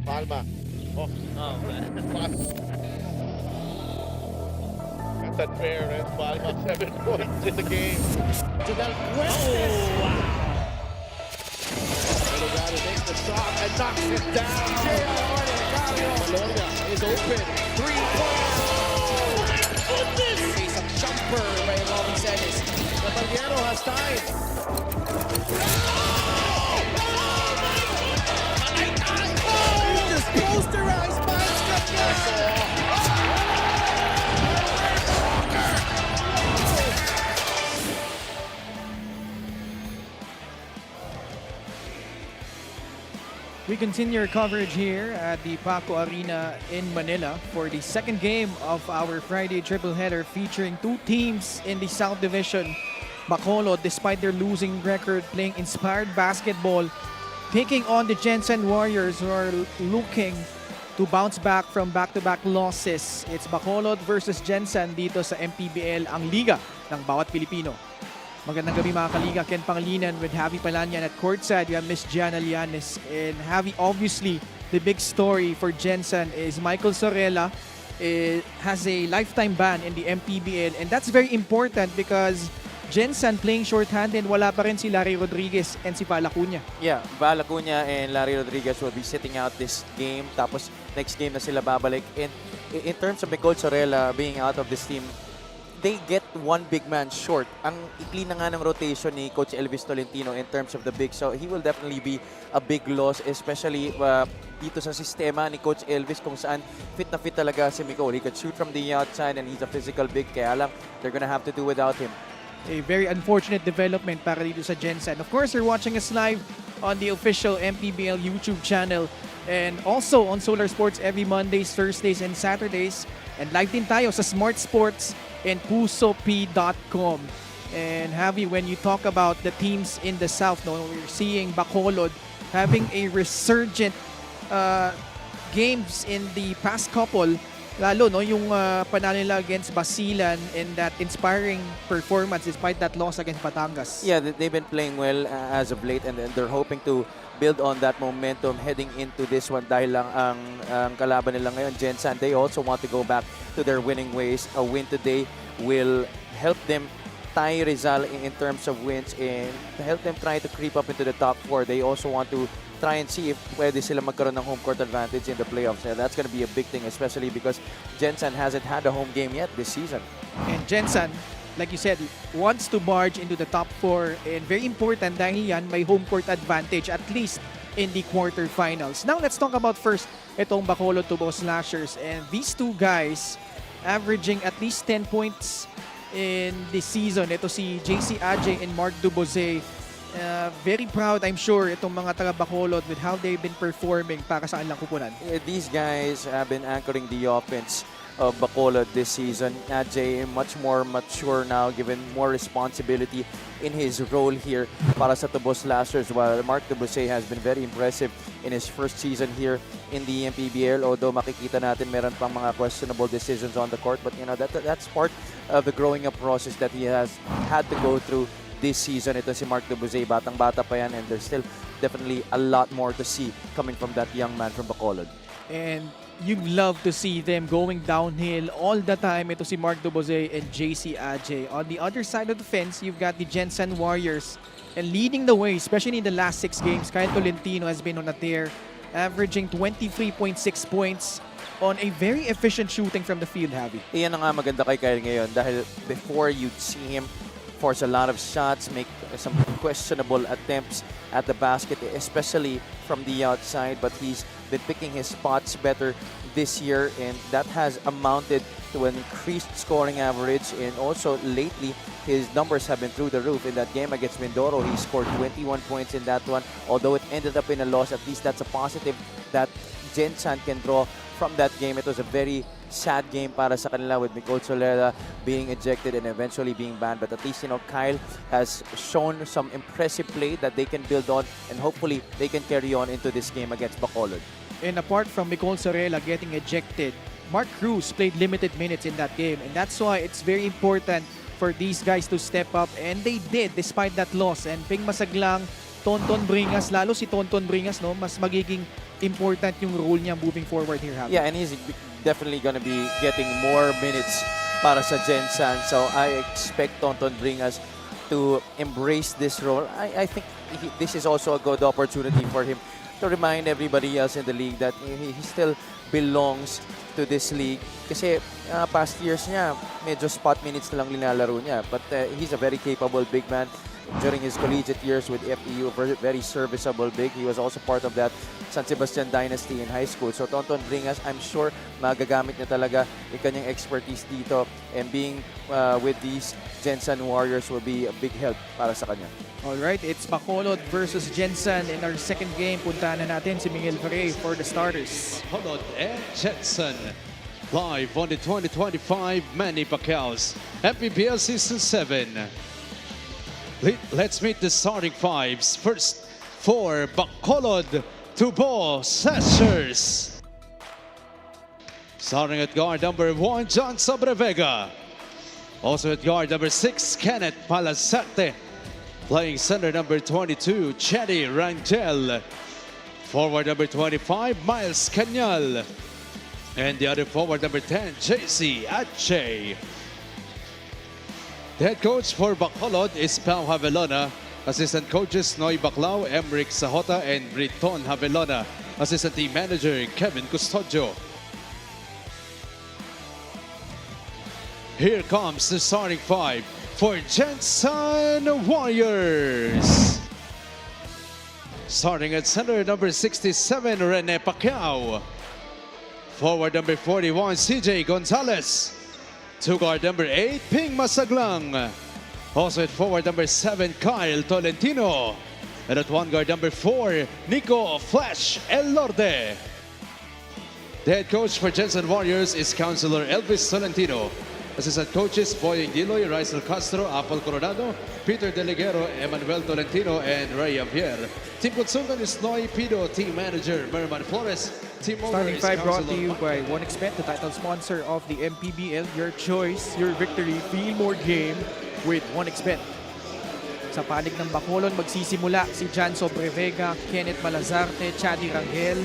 Palma. Oh, Oh, man. pass. That's unfair, and Palma 7 points in the game. To Del Fuentes. Oh, wow. Delgado makes the shot and knocks it down. J.R. Bologna is open. 3-point. My goodness! Face a jumper by Robin Celis. Caballero has time. Just posterized by We continue our coverage here at the Paco Arena in Manila for the second game of our Friday triple header featuring two teams in the South Division. Bacolod, despite their losing record, playing inspired basketball, taking on the Gensan Warriors who are looking to bounce back from back-to-back losses. It's Bacolod versus Gensan dito sa MPBL, ang liga ng bawat Pilipino. Magandang gabi mga kaliga. Ken Pangilinan with Javi Palanyan at courtside. We have Miss Gianna Lianes. And Javi, obviously, the big story for Gensan is Michael Sorella has a lifetime ban in the MPBL. And that's very important because Gensan playing short-handed, wala pa rin si Larry Rodriguez and si Val Acuña. Yeah, Val Acuña and Larry Rodriguez will be sitting out this game. Tapos next game na sila babalik. And in terms of Nicole Sorella being out of this team, they get one big man short. Ang ikli na nga ng rotation ni Coach Elvis Tolentino in terms of the big. So he will definitely be a big loss, especially dito sa sistema ni Coach Elvis kung saan fit na fit talaga si Nicole. He could shoot from the outside and he's a physical big. Kaya lang, they're gonna have to do without him. A very unfortunate development para dito sa Gensan. Of course, you're watching us live on the official MPBL YouTube channel and also on Solar Sports every Mondays, Thursdays, and Saturdays. And live din tayo sa Smart Sports and pusop.com. And Javi, when you talk about the teams in the South, no, we're seeing Bacolod having a resurgent games in the past couple. Lalo no yung panalo nila against Basilan in that inspiring performance despite that loss against Batangas. Yeah, they've been playing well as of late and they're hoping to build on that momentum heading into this one dahil lang ang kalaban nila ngayon, Gensan, they also want to go back to their winning ways. A win today will help them tie Rizal in terms of wins and help them try to creep up into the top 4. They also want to try and see if pwede sila magkaroon ng home court advantage in the playoffs. And that's going to be a big thing, especially because Gensan hasn't had a home game yet this season. And Gensan, like you said, wants to barge into the top 4 and very important dahil yan may home court advantage at least in the quarterfinals. Now let's talk about first itong Bacolod Tubo Slashers, and these two guys averaging at least 10 points in the season. Ito si JC Ajay and Mark Duboze. Very proud, I'm sure, itong mga taga Bacolod with how they've been performing para sa kanilang kupunan. These guys have been anchoring the offense of Bacolod this season. Ajay much more mature now, given more responsibility in his role here para sa Tubos Slashers, while Mark Duboce has been very impressive in his first season here in the MPBL, although makikita natin meron pang mga questionable decisions on the court, but you know that's part of the growing up process that he has had to go through this season. Ito si Mark Duboce, batang-bata pa yan, and there's still definitely a lot more to see coming from that young man from Bacolod. And you love to see them going downhill all the time. Ito si Mark Duboze and JC Ajay. On the other side of the fence, you've got the Gensan Warriors. And leading the way, especially in the last 6 games, Kyle Tolentino has been on a tear, averaging 23.6 points on a very efficient shooting from the field, Javi. Iyan ang nga maganda kay Kyle ngayon dahil before you'd see him force a lot of shots, make some questionable attempts at the basket, especially from the outside, but he's been picking his spots better this year, and that has amounted to an increased scoring average, and also lately his numbers have been through the roof. In that game against Mindoro, he scored 21 points in that one. Although it ended up in a loss, at least that's a positive that Gensan can draw from that game. It was a very sad game para sa kanila with Nicole Solera being ejected and eventually being banned. But at least, you know, Kyle has shown some impressive play that they can build on, and hopefully they can carry on into this game against Bacolod. And apart from Nicole Sorella getting ejected, Mark Cruz played limited minutes in that game. And that's why it's very important for these guys to step up. And they did despite that loss. And Ping Masaglang Tonton Bringas, lalo si Tonton Bringas, no, mas magiging important yung role niya moving forward here. Javi. Yeah, and he's definitely gonna be getting more minutes para sa Gensan. So I expect Tonton Bringas to embrace this role. I think this is also a good opportunity for him to remind everybody else in the league that he still belongs to this league. Kasi past years niya, medyo spot minutes na lang linalaro niya. But he's a very capable big man. During his collegiate years with FEU, very serviceable big. He was also part of that San Sebastian dynasty in high school. So Tonton Bringas, I'm sure magagamit niya talaga yung kanyang expertise dito. And being with these Gensan Warriors will be a big help para sa kanya. Alright, it's Bacolod versus Gensan in our second game. Puntahan na natin si Miguel Ferre for the starters. Bacolod and Gensan. Live on the 2025 Manny Pacquiao's MPBL Season 7. Let's meet the starting fives. First, for Bacolod, Tubo Sashers. Starting at guard number 1, John Sobrevega. Also at guard number 6, Kenneth Palasarte. Playing center number 22, Chetty Rangel. Forward number 25, Miles Canyal. And the other forward number 10, JC Ache. The head coach for Bacolod is Pao Havelona. Assistant coaches Noy Baclao, Emric Sahota, and Briton Havelona. Assistant team manager Kevin Custodio. Here comes the starting five for Gensan Warriors. Starting at center, number 67, Rene Pacquiao. Forward number 41, CJ Gonzalez. To guard number 8, Ping Masaglang. Also at forward number 7, Kyle Tolentino. And at one guard number 4, Nico Flash Elorde. The head coach for Gensan Warriors is Counselor Elvis Tolentino. Assistant coaches Boying Diloy, Rizal Castro, Apple Coronado, Peter Deligero, Emmanuel Tolentino, and Ray Javier. Team consultant is Noy Pido, team manager Merman Flores. Team Starting five brought to you by OneXBet, the title sponsor of the MPBL. Your choice, your victory, feel more game with OneXBet. Sa panig ng Bacolod, magsisimula si Jan Sobrevega, Kenneth Malazarte, Chadi Rangel,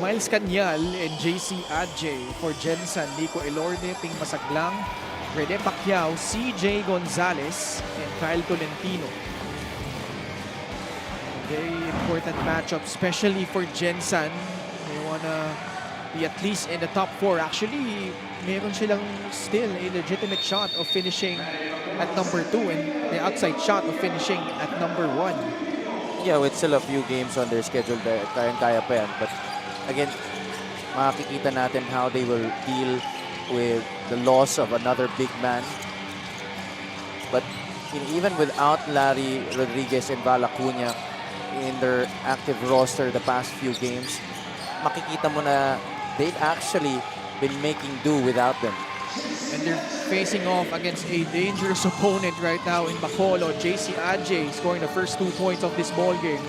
Miles Canyal, and JC Adje. For Gensan, Nico Elorde, Ping Masaglang, Rene Pacquiao, CJ Gonzalez, and Kyle Tolentino. Very important matchup, especially for Gensan. They wanna be at least in the top 4. Actually, meron silang still a legitimate shot of finishing at number 2 and the outside shot of finishing at number 1. Yeah, with still a few games on their schedule, kayang-kaya pa yan. But again, makikita natin how they will deal with the loss of another big man. But even without Larry Rodriguez and Val Acuña in their active roster the past few games, makikita mo na they've actually been making do without them. And they're facing off against a dangerous opponent right now in Bacolod. JC Adje scoring the first 2 points of this ball game.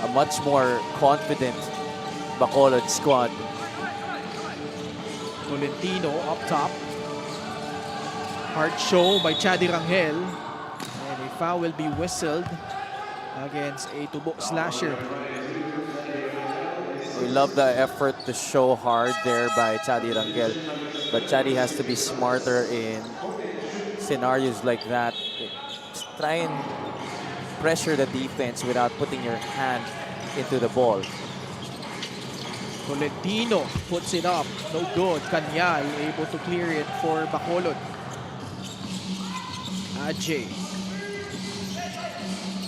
A much more confident Bacolod squad. Tolentino up top. Hard show by Chadi Rangel. And a foul will be whistled against a Tubo slasher. We love the effort to show hard there by Chadi Rangel. But Chadi has to be smarter in scenarios like that. Try and pressure the defense without putting your hand into the ball. Tolentino puts it up. No good. Canyal able to clear it for Bacolod. Adje.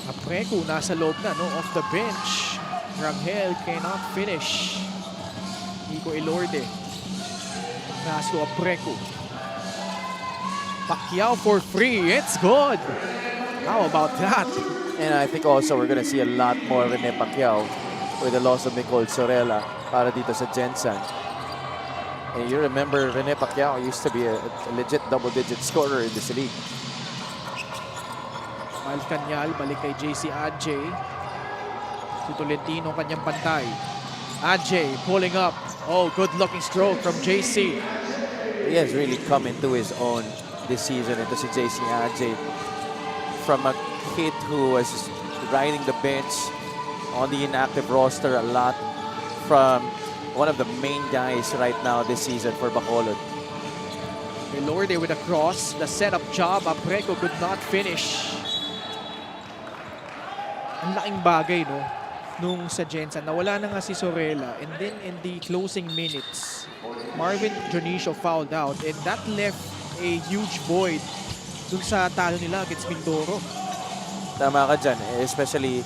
Apreco nasa loob na, no? Off the bench. Rangel cannot finish. Nico Elorde. Pass to Apreco. Pacquiao for free. It's good. How about that? And I think also we're gonna see a lot more Rene Pacquiao with the loss of Nicole Sorella para dito sa Gensan. And you remember Rene Pacquiao used to be a legit double-digit scorer in this league. Miles Canyal, balik kay JC Adje. Si Tolentino kanyang pantay. Adje pulling up. Oh, good-looking stroke from JC. He has really come into his own this season. Ito si JC Adje. From a kid who was riding the bench on the inactive roster a lot from one of the main guys right now this season for Bacolod. Elorde with a cross. The setup job. Apreco could not finish. Ang laking bagay, no? Nung sa Gensan, nawala na nga si Sorella. And then in the closing minutes, Marvin Jonicio fouled out. And that left a huge void dun sa talo nila against Mindoro. Tama ka dyan, especially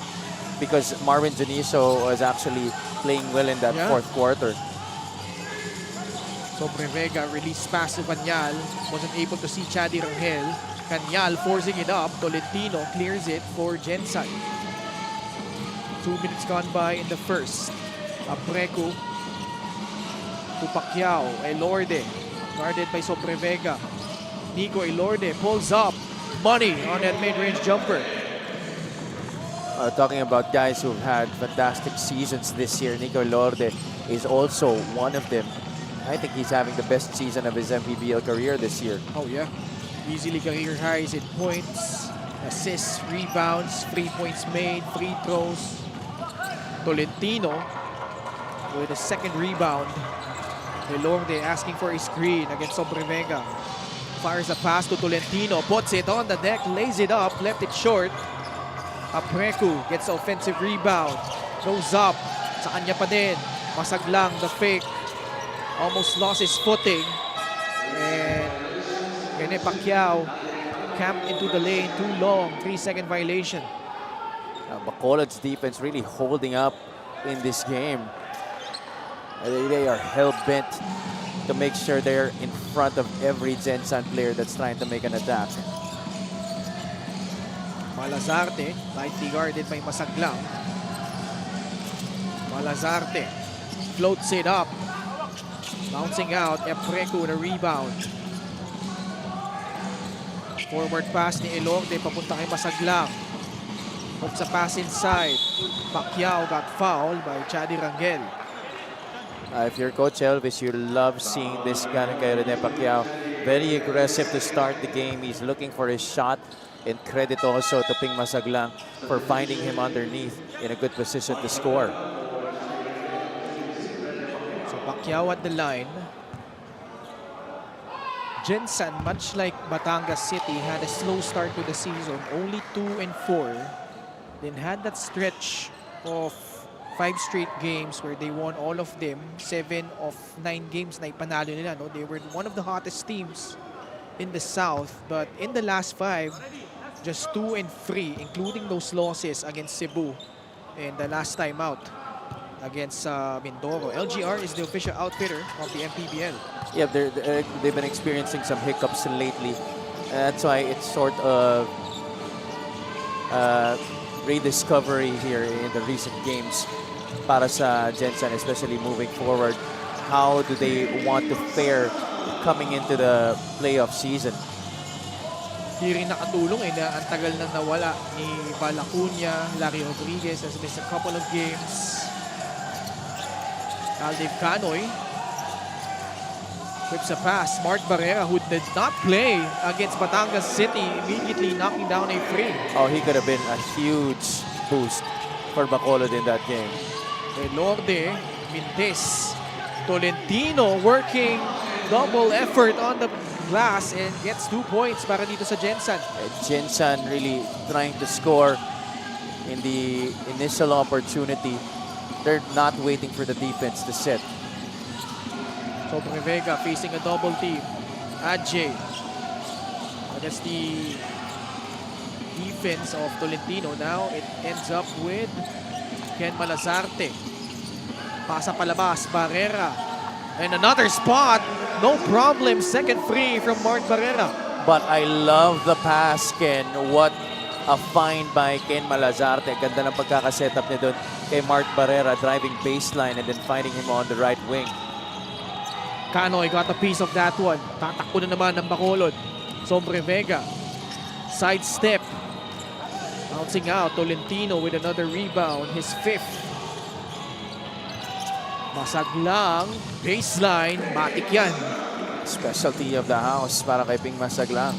because Marvin Jonicio was actually playing well in that fourth quarter. Sobrevega release pass to Canyal. Wasn't able to see Chadi Rangel. Canyal forcing it up. Tolentino clears it for Gensan. 2 minutes gone by in the first. Apreco to Pacquiao. Elorde guarded by Sobrevega. Nico Elorde pulls up. Money on that mid-range jumper. Talking about guys who've had fantastic seasons this year, Nico Elorde is also one of them. I think he's having the best season of his MPBL career this year. Oh yeah. Easily career highs in points, assists, rebounds, 3 points made, free throws. Tolentino with a second rebound. Elorde asking for a screen against Sobrevega. Fires a pass to Tolentino, puts it on the deck, lays it up, left it short. Apreco gets the offensive rebound, goes up, sa kanya pa din. Masag lang, the fake. Almost lost his footing. And Rene Pacquiao camped into the lane too long. 3-second violation. Bacolod's defense really holding up in this game. They are hell-bent to make sure they're in front of every Gensan player that's trying to make an attack. Malazarte, tightly guarded by Masaglang. Malazarte floats it up. Bouncing out, Apreco with a rebound. Forward pass ni Elorde, papunta kay Masaglang. Hooks a pass inside. Pacquiao got fouled by Chadi Rangel. If you're Coach Elvis, you love seeing this guy kay Rene Pacquiao. Very aggressive to start the game. He's looking for his shot. And credit also to Ping Masaglang for finding him underneath in a good position to score. So Pacquiao at the line. Gensan, much like Batangas City, had a slow start to the season. Only 2-4. Then had that stretch of 5 straight games where they won all of them. 7 of 9 games na ipanalo nila. No? They were one of the hottest teams in the South. But in the last 5, just 2-3, including those losses against Cebu and the last time out against Mindoro. LGR is the official outfitter of the MPBL. Yeah, they've been experiencing some hiccups lately. That's why it's sort of rediscovery here in the recent games para sa Gensan, especially moving forward. How do they want to fare coming into the playoff season? Di rin nakatulong na ang tagal nang nawala ni Valacuña. Larry Rodriguez has missed a couple of games. Caldev Canoy whips a pass. Mark Barrera, who did not play against Batangas City, immediately knocking down a free. Oh, he could have been a huge boost for Bacolod in that game. Elorde, Mintes, Tolentino working double effort on the glass and gets 2 points para dito sa Gensan. Gensan really trying to score in the initial opportunity. They're not waiting for the defense to set. Sobrevega facing a double team. Adjay against the defense of Tolentino. Now it ends up with Ken Malazarte. Pasa palabas, Barrera. And another spot. No problem. Second free from Mark Barrera. But I love the pass, Ken. What a find by Ken Malazarte. Ganda ng pagkakasetup niya doon kay Mark Barrera, driving baseline and then finding him on the right wing. Canoy got a piece of that one. Tatakbo na naman ng Bacolod. Sobrevega. Side step. Bouncing out. Tolentino with another rebound. His 5th. Masaglang. Baseline. Matik yan. Specialty of the house para kay Ping Masaglang.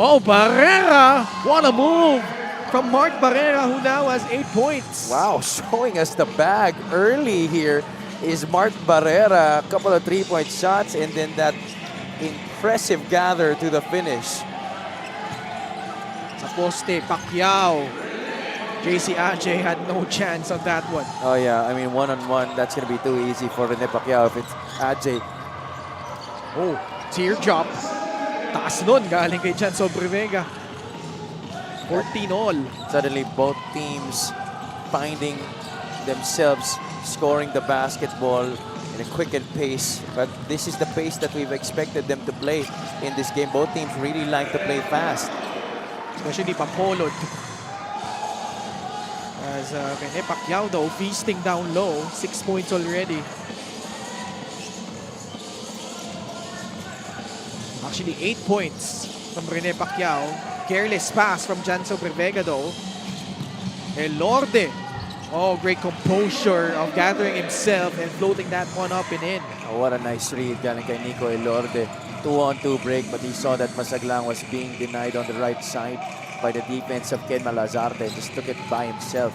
Oh, Barrera! What a move! from Mark Barrera, who now has 8 points. Wow, showing us the bag early here is Mark Barrera. A couple of 3-point shots and then that impressive gather to the finish. Sa poste, Pacquiao. JC Ajay had no chance on that one. Oh yeah, I mean one-on-one, that's gonna be too easy for Rene Pacquiao if it's Ajay. Oh, teardrop. Taas nun, galing kay Gensan Vega. 14 all. Suddenly both teams finding themselves scoring the basketball in a quickened pace. But this is the pace that we've expected them to play in this game. Both teams really like to play fast. Especially Bacolod. As Rene Pacquiao though, feasting down low. 6 points already. Actually, 8 points from Rene Pacquiao. Careless pass from Gensan Vega though. Elorde. Oh, great composure of gathering himself and floating that one up and in. Oh, what a nice read galing kay Nico Elorde. 2-on-2 break, but he saw that Masaglang was being denied on the right side by the defense of Ken Malazarte. Just took it by himself.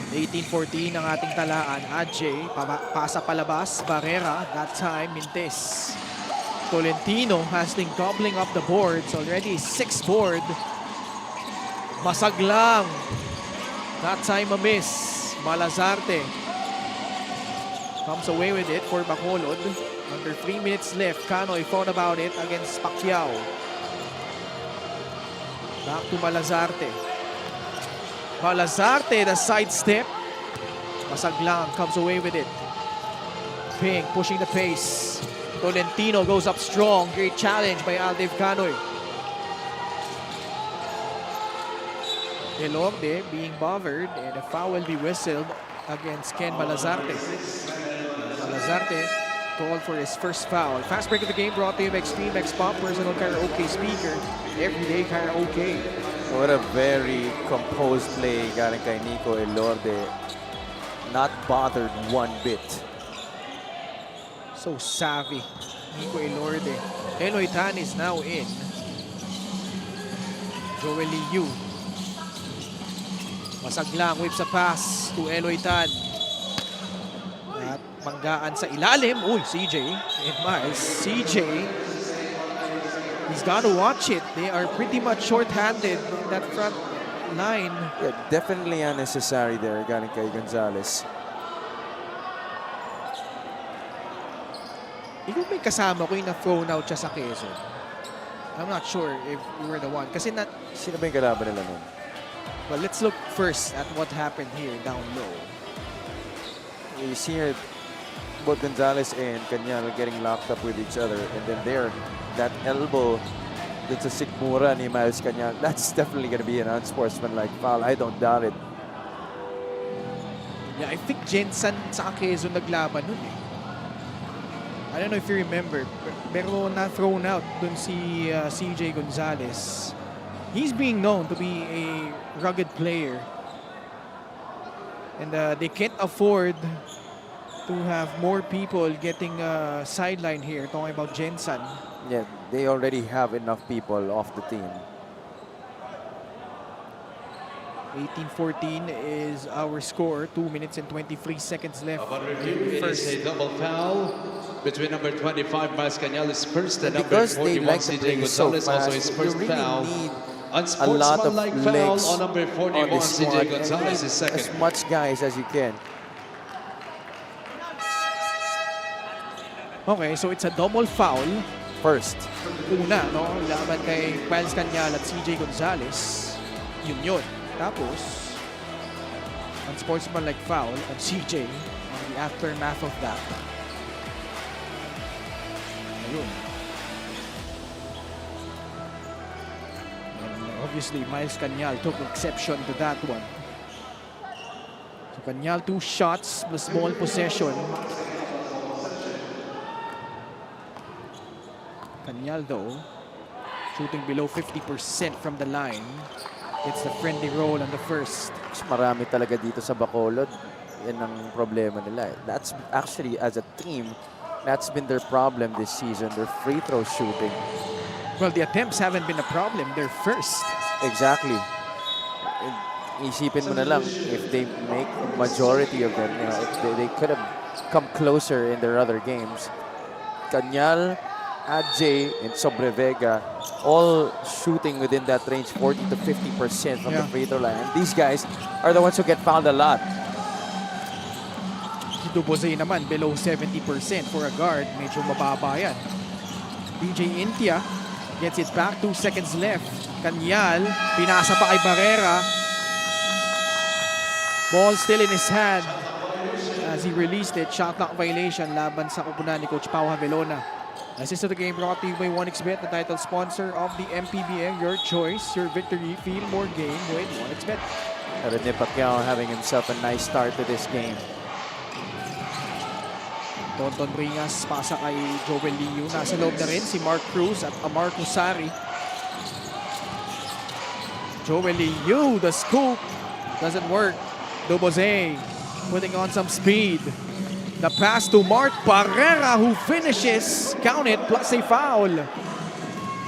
18-14 ang ating talaan. Ajay, pasa palabas. Barrera, that time, Mintes. Tolentino has been gobbling up the boards. Already 6 board. Masaglang. That time a miss. Malazarte comes away with it for Bacolod. Under 3 minutes left. Canoy thought about it against Pacquiao. Back to Malazarte. Malazarte, the sidestep. Masaglang comes away with it. Ping pushing the pace. Tolentino goes up strong. Great challenge by Aldev Canoy. Elorde being bothered and a foul will be whistled against Ken Malazarte. Malazarte called for his first foul. Fast break of the game brought to you by Extreme X Pop, personal karaoke speaker, everyday karaoke. What a very composed play galing kay Nico Elorde. Not bothered one bit. So savvy, Nico Elorde. Eloy Tan is now in. Joel Liu. Masaglang whips a pass to Eloy Tan. At manggaan sa ilalim. Uy, CJ and Miles. CJ, he's got to watch it. They are pretty much short-handed in that front line. Yeah, definitely unnecessary there galing kay Gonzalez. Ikaw may kasama ko yung na-thrown out siya sa Quezon. I'm not sure if you were the one. Kasi Sino ba yung kalaban nila nun? well, let's look first at what happened here down low. You see here, both Gonzalez and Cañal getting locked up with each other. And then there, that elbow dun sa sikmura ni Miles Cañal, that's definitely going to be an unsportsmanlike foul. I don't doubt it. Yeah, I think Gensan sa Quezon naglaban nun eh. I don't know if you remember, pero na-thrown out dun si CJ Gonzalez. He's being known to be a rugged player. And they can't afford to have more people getting sideline here, talking about Gensan. Yeah, they already have enough people off the team. 18-14 is our score. 2 minutes and 23 seconds left. It is a double foul between number 25, Miles Cañal's first, and number Because they 41, like to CJ play so Gonzalez, fast, also his you first really foul. need a lot of Unsportsmanlike foul legs on number on 41, this CJ squad. Gonzalez is second. As much guys as you can. Okay, so it's a double foul. First. Una, no? Laban kay Miles Cañal at CJ Gonzalez. Yun. Tapos, unsportsmanlike foul on CJ on the aftermath of that. Ayun. And obviously, Miles Cañal took exception to that one. So Cañal, 2 shots plus ball possession. Cañal though, shooting below 50% from the line. Gets the friendly roll on the first. Mas marami talaga dito sa Bacolod. Yan ang problema nila. That's actually, as a team, that's been their problem this season. Their free throw shooting. Well, the attempts haven't been a problem. They're first. Exactly. isipin mo na lang, if they make a majority of them, you know, if they could have come closer in their other games. Cañal, Adjay, and Sobrevega all shooting within that range, 40 to 50% from the free throw line. And these guys are the ones who get fouled a lot. Si Dubose naman, below 70% for a guard. Medyo mababa yan. DJ Intia gets it back. 2 seconds left. Cañal, pinasa pa kay Barrera. Ball still in his hand as he released it. Shot clock violation laban sa kupunan ni Coach Pau Javelona. Assist of the game brought to you by 1xBet, the title sponsor of the MPBL. Your choice, your victory. Feel more game with 1xBet. Rene Pacquiao having himself a nice start to this game. Tonton Bringas, pasa kay Joel Liu. Nasa loob na rin si Mark Cruz at Amar Kusari. Joel Liu, the scoop. Doesn't work. Dubose putting on some speed. The pass to Mart Barrera who finishes. Count it, plus a foul.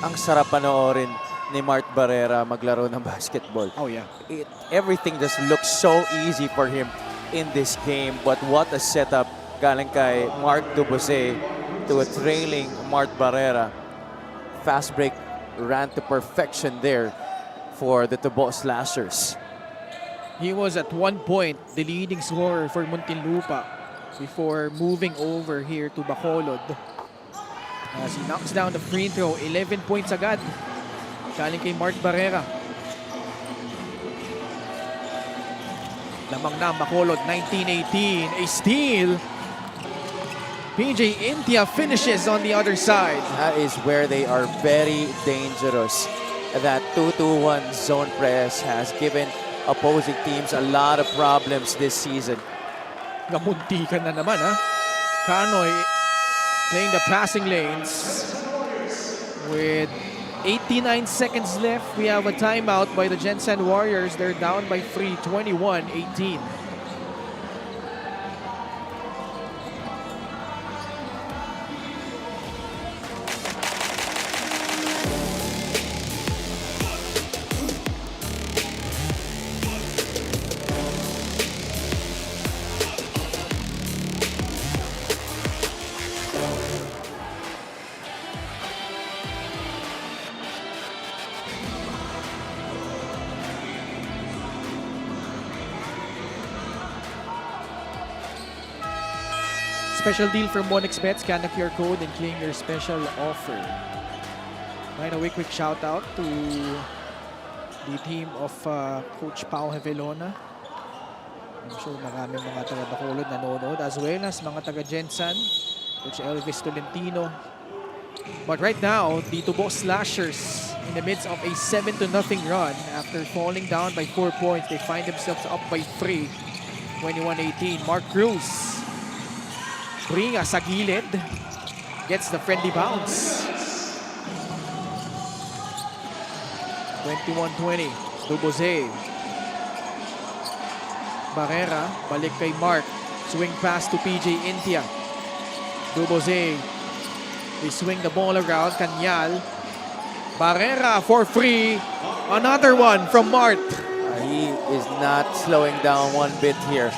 Ang sarap panoorin ni Mart Barrera maglaro ng basketball. Oh yeah. Everything just looks so easy for him in this game. But what a setup galing kay Mark Dubose to a trailing Mart Barrera. Fast break ran to perfection there for the Tubo Slashers. He was at one point the leading scorer for Muntinlupa before moving over here to Bacolod. As he knocks down the free throw, 11 points agad. Galing kay Mart Barrera. Lamang na Bacolod, 19-18. A steal. PJ Intia finishes on the other side. That is where they are very dangerous. That 2-2-1 zone press has given opposing teams a lot of problems this season. Gamuntikan na naman, ha? Canoy playing the passing lanes. With 89 seconds left, we have a timeout by the Gensan Warriors. They're down by 3, 21-18. Special deal from 1xBet. Scan the QR code and claim your special offer. By the way, quick shout out to the team of Coach Pau Javelona. I'm sure maraming mga taga Bacolod nanonood, as well as mga taga Gensan, Coach Elvis Tolentino. But right now, the Tubo Slashers in the midst of a 7-0 run after falling down by 4 points. They find themselves up by 3, 21-18. Mark Cruz. Bringas sa gilid. Gets the friendly bounce. 21-20. Dubose. Barrera. Balik kay Mark. Swing pass to PJ Intia. Dubose. They swing the ball around. Cañal. Barrera for free. Another one from Mart. He is not slowing down one bit here.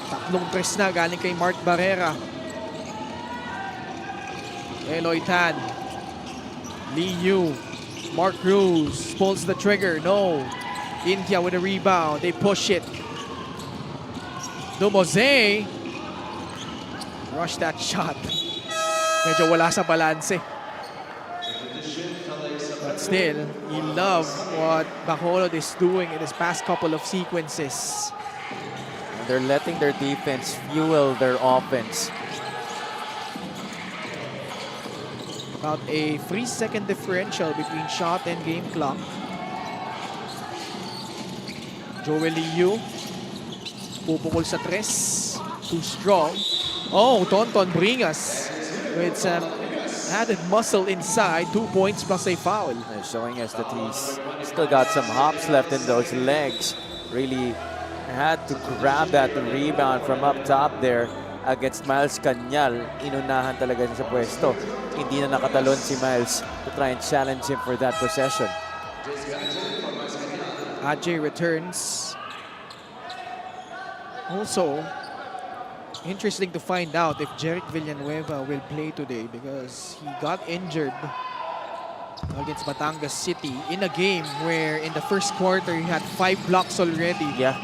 Tatlong tres na galing kay Mart Barrera. Eloy Tan. Liu. Mark Cruz pulls the trigger. No. Intia with a rebound. They push it. Dubose. Rush that shot. Medyo wala sa balanse. But still, you love what Bacolod is doing in his past couple of sequences. They're letting their defense fuel their offense. About a 3-second differential between shot and game clock. Joel Liu. Pupukol sa tres. Too strong. Oh, Tonton Bringas with some added muscle inside. 2 points plus a foul. They're showing us that he's still got some hops left in those legs. Really had to grab that rebound from up top there against Miles Cañal. Inunahan talaga niya sa pwesto. Hindi na nakatalon si Miles to try and challenge him for that possession. Ajay returns. Also, interesting to find out if Jeric Villanueva will play today because he got injured against Batangas City in a game where in the first quarter he had 5 blocks already. Yeah.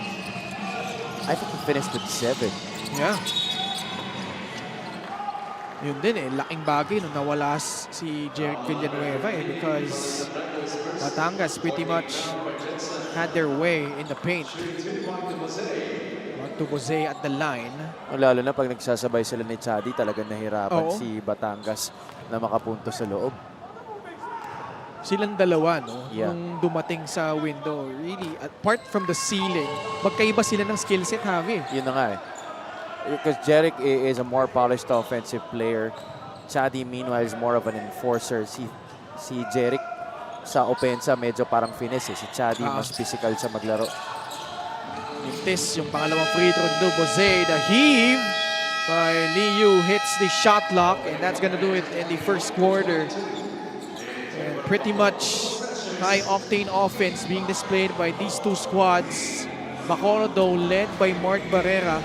I think he finished with 7. Yeah. Yun din laking bagay nung nawala si Jeric Villanueva because Batangas pretty much had their way in the paint. To Bose at the line. Lalo na pag nagsasabay sila ni Chadi, talagang nahirapan Oo. si Batangas na makapunto sa loob. Silang dalawa, no? Yeah. Nung dumating sa window. Really, apart from the ceiling, magkaiba sila ng skill set, Javi. Yun na nga eh. Because Jeric is a more polished offensive player. Chadi, meanwhile, is more of an enforcer. Si Jeric sa opensa medyo parang finesse eh. Si Chadi mas physical sa maglaro. Mintis yung pangalawang free throw do Bose. The heave by Liu hits the shot lock, and that's gonna do it in the first quarter. And pretty much high-octane offense being displayed by these two squads. Bacolod, though, led by Mark Barrera,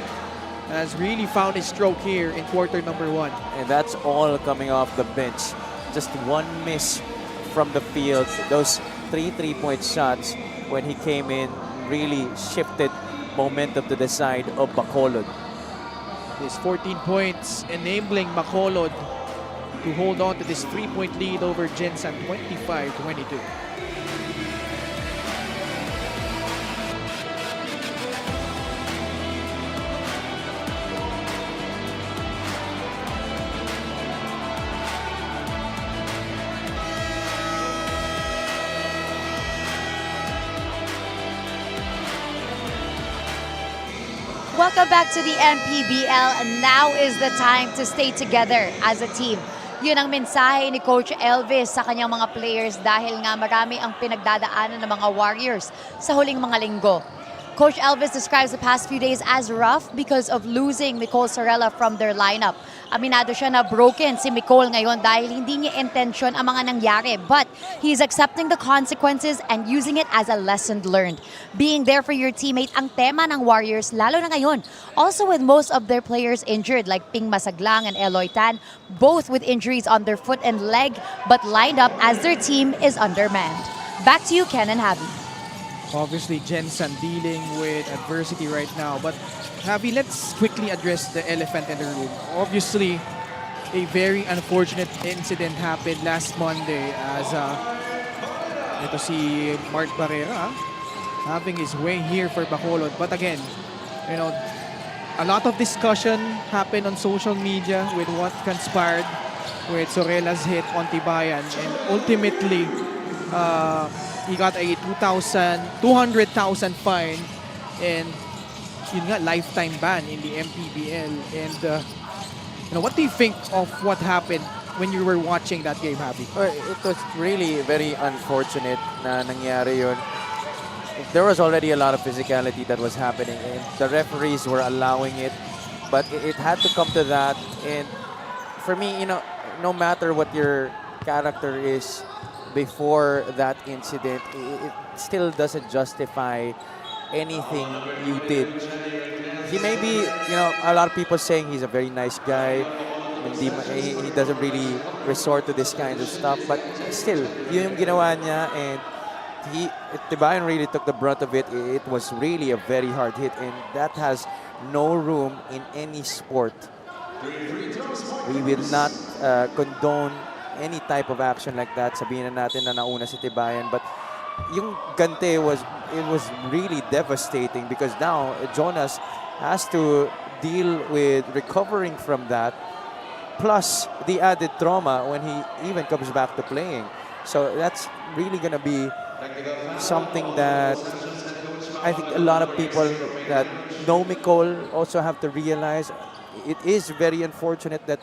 has really found his stroke here in quarter number 1. And that's all coming off the bench. Just one miss from the field. Those 3 3-point shots when he came in really shifted momentum to the side of Bacolod. This 14 points enabling Bacolod to hold on to this 3-point lead over Gensan, 25-22. Welcome back to the MPBL, and now is the time to stay together as a team. Yun ang mensahe ni Coach Elvis sa kanyang mga players dahil nga marami ang pinagdadaanan ng mga Warriors sa huling mga linggo. Coach Elvis describes the past few days as rough because of losing Nicole Sorella from their lineup. Aminado siya na broken si Nicole ngayon dahil hindi niya intention ang mga nangyari, but he's accepting the consequences and using it as a lesson learned. Being there for your teammate ang tema ng Warriors lalo na ngayon. Also with most of their players injured like Ping Masaglang and Eloy Tan, both with injuries on their foot and leg but lined up as their team is undermanned. Back to you, Ken and Javi. Obviously, Gensan dealing with adversity right now. But, Javi, let's quickly address the elephant in the room. Obviously, a very unfortunate incident happened last Monday as ito si Mark Barrera having his way here for Bacolod. But again, you know, a lot of discussion happened on social media with what conspired with Sorella's hit on Tibayan. And ultimately, he got a 200,000 fine and yun nga, lifetime ban in the MPBL. And you know, what do you think of what happened when you were watching that game, Javi? It was really very unfortunate na nangyari yun. There was already a lot of physicality that was happening and the referees were allowing it, but it had to come to that. And for me, you know, no matter what your character is before that incident, it still doesn't justify anything you did. He may be, you know, a lot of people saying he's a very nice guy. He doesn't really resort to this kind of stuff, but still, yun yung ginawa niya, and Tibayan really took the brunt of it. It was really a very hard hit, and that has no room in any sport. We will not condone any type of action like that. Sabihin na natin na nauna si Tibayan, but yung gante was really devastating because now Jonas has to deal with recovering from that, plus the added trauma when he even comes back to playing. So that's really gonna be something that I think a lot of people that know Nicole also have to realize. It is very unfortunate that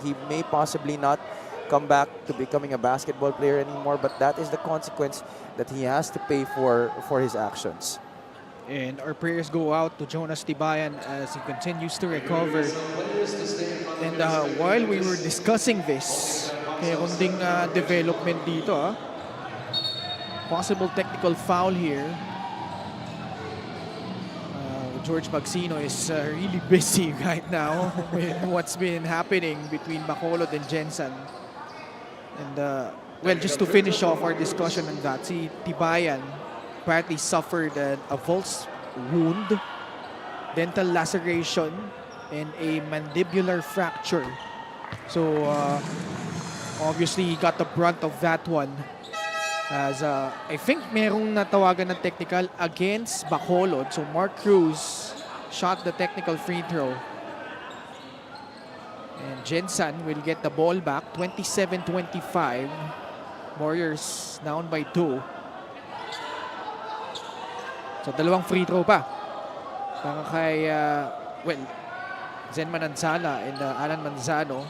he may possibly not come back to becoming a basketball player anymore, but that is the consequence that he has to pay for his actions. And our prayers go out to Jonas Tibayan as he continues to recover. And while we were discussing this, mayroon ding development dito. Possible technical foul here George Magsino is really busy right now with what's been happening between Bacolod and Gensan. And well, just to finish off our discussion on that, si Tibayan apparently suffered a false wound, dental laceration, and a mandibular fracture. So obviously he got the brunt of that one. As I think merong natawagan ng technical against Bacolod. So Mark Cruz shot the technical free throw. And Gensan will get the ball back. 27-25. Warriors down by 2. So dalawang free throw pa. Para kay, well, Zen Manansala and Alan Manzano.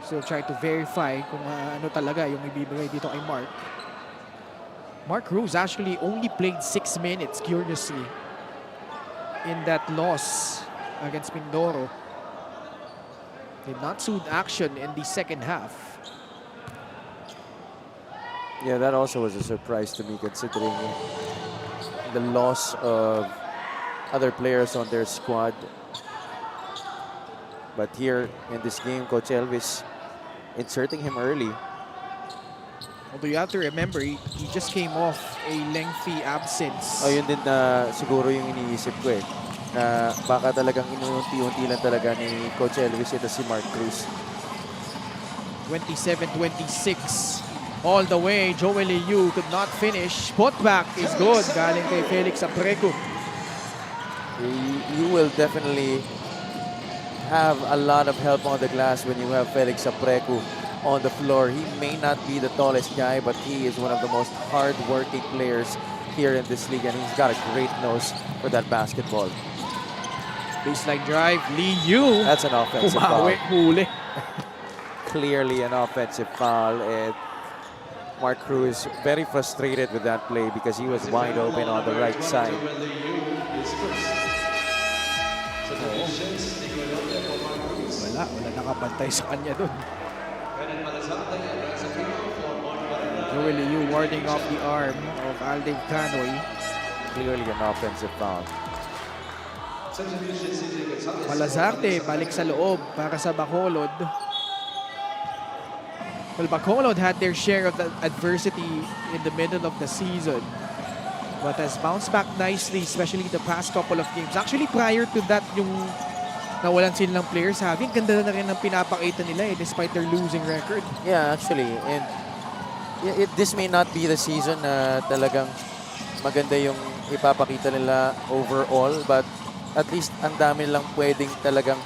Still try to verify kung ano talaga yung ibibigay dito kay Mark. Mark Cruz actually only played 6 minutes, curiously, in that loss against Mindoro. Did not suit action in the second half. Yeah, that also was a surprise to me considering the loss of other players on their squad. But here in this game, Coach Elvis inserting him early. Although you have to remember, he just came off a lengthy absence. Oh, yun din na siguro yung iniisip ko eh. Na baka talagang inuunti-unti lang talaga ni Coach Elvis ito si Mark Cruz. 27-26. All the way, Joel Liu could not finish. Putback is good. Galing kay Felix Apreco. You will definitely have a lot of help on the glass when you have Felix Apreco on the floor. He may not be the tallest guy, but he is one of the most hard-working players here in this league, and he's got a great nose for that basketball. Baseline drive, Liu. That's an offensive foul. Huli. Clearly an offensive foul, and Mark Cruz very frustrated with that play because he was wide open on the right side. Wala nakapantay sa kanya dun. Joel Liu warding off the arm of Aldev Canoy. Clearly an offensive foul. Malazarte balik sa loob para sa Bacolod. Well, Bacolod had their share of the adversity in the middle of the season, but has bounced back nicely, especially the past couple of games. Actually, prior to that, yung nawalan sila ng players, ganda na rin ang pinapakita nila despite their losing record. Yeah, actually, and this may not be the season na talagang maganda yung ipapakita nila overall, but at least ang dami lang pwedeng talagang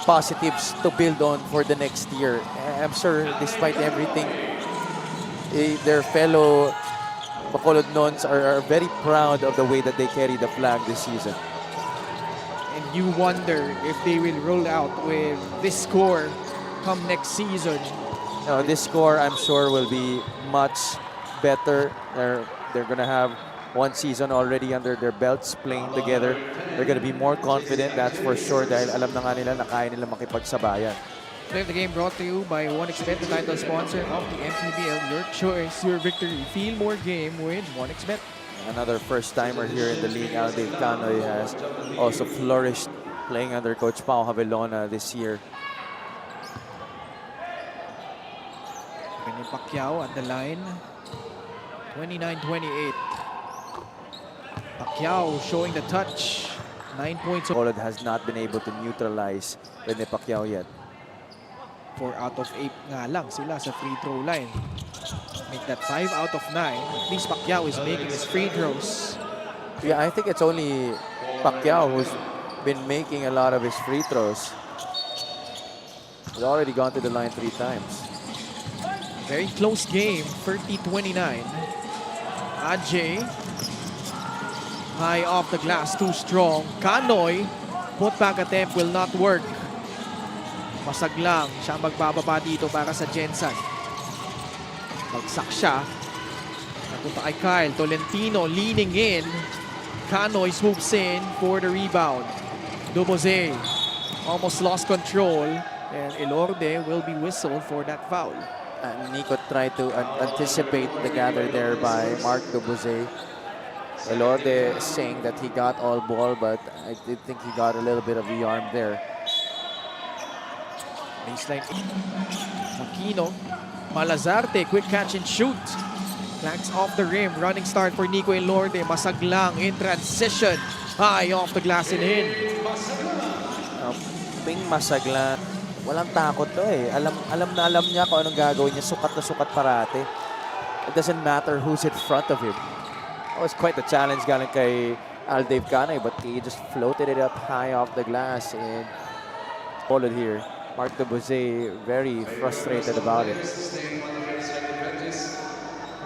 positives to build on for the next year. I'm sure despite everything, their fellow Bacolod Nons are very proud of the way that they carry the flag this season. And you wonder if they will roll out with this score come next season. No, this score I'm sure will be much better. They're gonna have one season already under their belts playing together. They're gonna be more confident, that's for sure, dahil alam na nga nila na kaya nila makipagsabayan. Play of the game brought to you by 1xBet, the title sponsor of the MPBL. Your choice, your victory. Feel more game with 1xBet. Another first-timer here in the league, Aldev Canoy, has also flourished playing under Coach Pao Javelona this year. Manny Pacquiao at the line. 29-28. Pacquiao showing the touch. 9 points. Bacolod has not been able to neutralize Rene Pacquiao yet. 4 out of 8 nga lang sila sa free throw line. Make that 5 out of 9. At least Pacquiao is making his free throws. Yeah, I think it's only Pacquiao who's been making a lot of his free throws. He's already gone to the line 3 times. Very close game, 30-29. Ajay, high off the glass, too strong. Canoy, putback attempt will not work. Masaglang, siya magbababa dito para sa Gensan. Bagsak siya. Napunta kay Kyle, Tolentino leaning in. Canoy swoops in for the rebound. Duboze almost lost control, and Elorde will be whistled for that foul. Nico tried to anticipate the gather there by Mark Duboze. Elorde is saying that he got all ball, but I did think he got a little bit of the arm there. Baseline. Aquino. Malazarte, quick catch and shoot. Flanks off the rim. Running start for Nico Elorde. Masaglang in transition. High off the glass and in. Ping Masaglang. Walang takot to eh. Alam niya kung anong gagawin niya. Sukat na sukat parate. It doesn't matter who's in front of him. It was quite the challenge galing kay Aldave Canay, but he just floated it up high off the glass and followed here. Mark de Buzet very frustrated about it.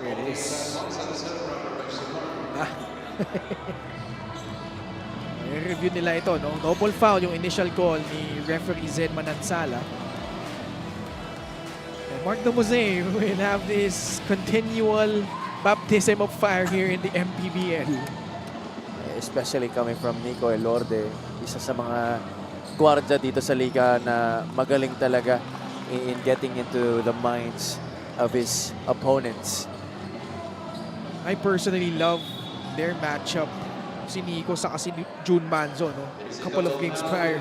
Here it is. I-review nila ito, no? Double foul yung initial call ni referee Zed Manansala. And Mark de Buzet will have this continual baptism of fire here in the MPBL. Especially coming from Nico Elorde, isa sa mga gwardiya dito sa liga na magaling talaga in getting into the minds of his opponents. I personally love their matchup. Si Nico sa si June Manzo, no? A couple of games prior.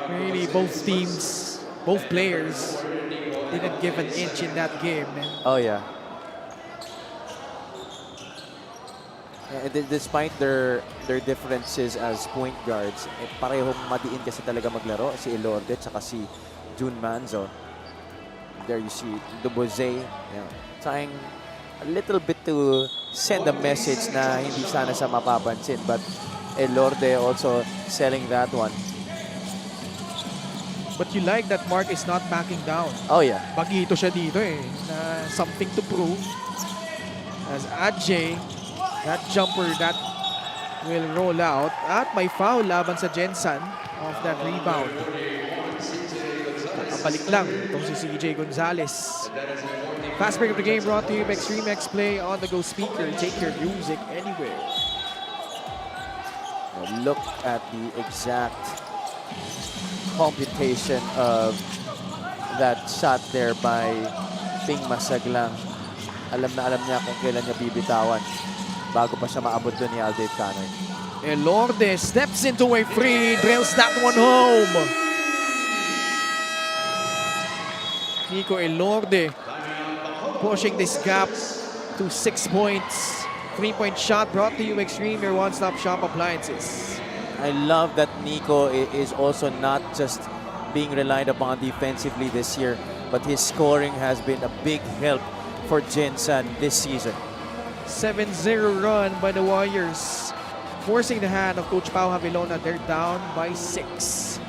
Really, both teams, both players didn't give an inch in that game. Oh yeah. Despite their differences as point guards, parehong madiin kasi talaga maglaro, si Elorde at si June Manzo. There you see Dubose, trying a little bit to send a message na hindi sana siya mapapansin, but Elorde also selling that one. But you like that Mark is not backing down. Oh yeah. Bagito siya dito eh, na something to prove. As Ajay, that jumper that will roll out. At may foul laban sa Gensan off that rebound. Nakabalik lang itong si CJ Gonzalez. Fast break of the game brought to you by Extreme X Play on the go speaker. Take your music anywhere. Now look at the exact computation of that shot there by Ping Masaglang. Alam niya kung kailan niya bibitawan bago pa siya maabot doon ni Aldave Canay. Elorde steps into a free, drills that one home. Nico Elorde pushing this gap to 6 points. 3-point shot brought to you Extreme, your one-stop shop appliances. I love that Nico is also not just being relied upon defensively this year, but his scoring has been a big help for Gensan this season. 7-0 run by the Warriors, forcing the hand of Coach Pau Havilona. They're down by 6.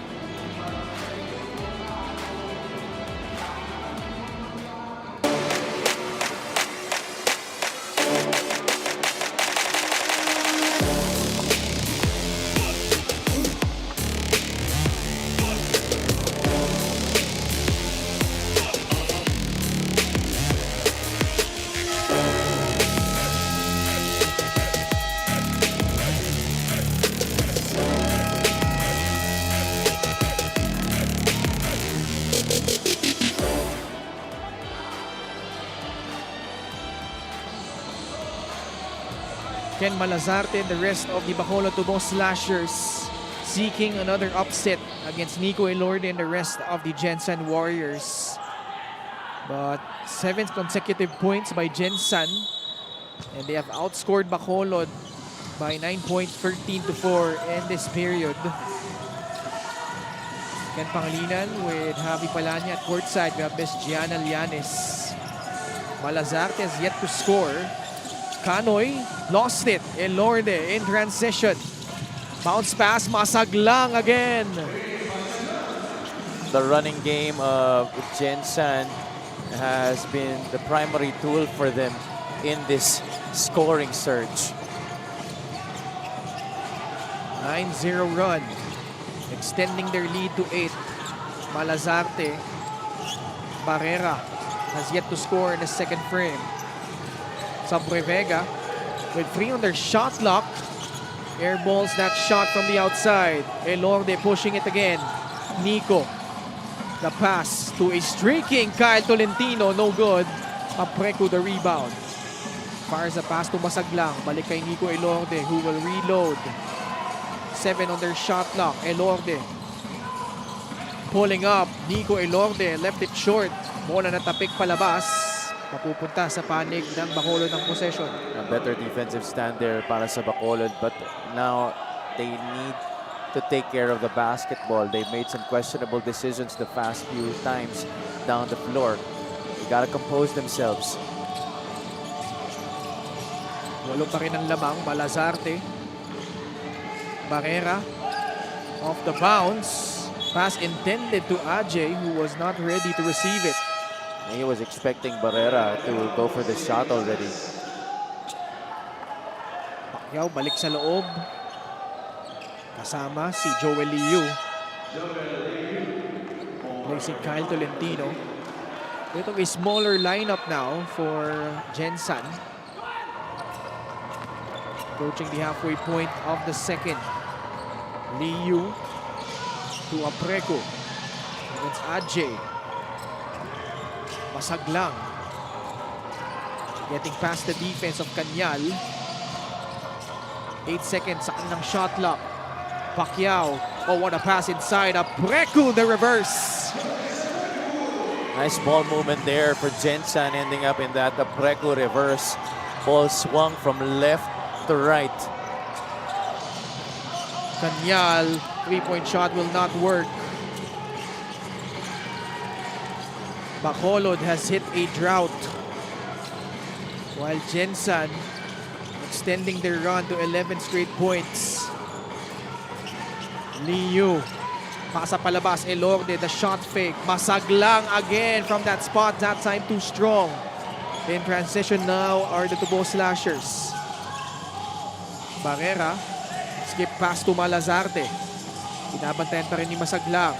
Ken Malazarte and the rest of the Bacolod Tubong Slashers seeking another upset against Nico Elorde and the rest of the Gensan Warriors. But 7 consecutive points by Gensan, and they have outscored Bacolod by 9 points, 13-4 in this period. Ken Pangilinan with Javi Palanya at courtside. We have Miss Gianna Llanes. Malazarte has yet to score. Canoy lost it. Elorde in transition. Bounce pass, Masaglang again. The running game of Gensan has been the primary tool for them in this scoring surge. 9-0 run, extending their lead to 8. Malazarte, Barrera has yet to score in the second frame. Sabre Vega with 3 on their shot clock. Airballs that shot from the outside. Elorde pushing it again. Nico. The pass to a streaking Kyle Tolentino. No good. Apreco the rebound. fires a pass to Masaglang. Balik kay Nico Elorde who will reload. 7 on their shot clock. Elorde pulling up. Nico Elorde left it short. Bola na tapik palabas. Mapupunta sa panig ng Bacolod ng possession. A better defensive stand there para sa Bacolod, but now they need to take care of the basketball. They made some questionable decisions the past few times down the floor. They gotta compose themselves. Walo pa rin ang lamang. Malazarte. Barrera. Off the bounce. Pass intended to Ajay who was not ready to receive it. He was expecting Barrera to go for the shot already. Pacquiao balik sa loob. Kasama si Joel Liu. Play si Kyle Tolentino. Itong a smaller lineup now for Gensan. Approaching the halfway point of the second. Liu to Apreco. Against Ajay. Masaglang. Getting past the defense of Kanyal. 8 seconds sa kanilang shot clock. Pacquiao. Oh, what a pass inside. Apreco, the reverse. Nice ball movement there for Gensan, ending up in that Apreco reverse. Ball swung from left to right. Kanyal, 3-point shot will not work. Bacolod has hit a drought. While Gensan extending their run to 11 straight points. Liu. Pasa palabas. Elorde, the shot fake. Masaglang again from that spot. That time too strong. In transition now are the Tubo Slashers. Barrera. Skip pass to Malazarte. Binabantayan pa rin ni Masaglang.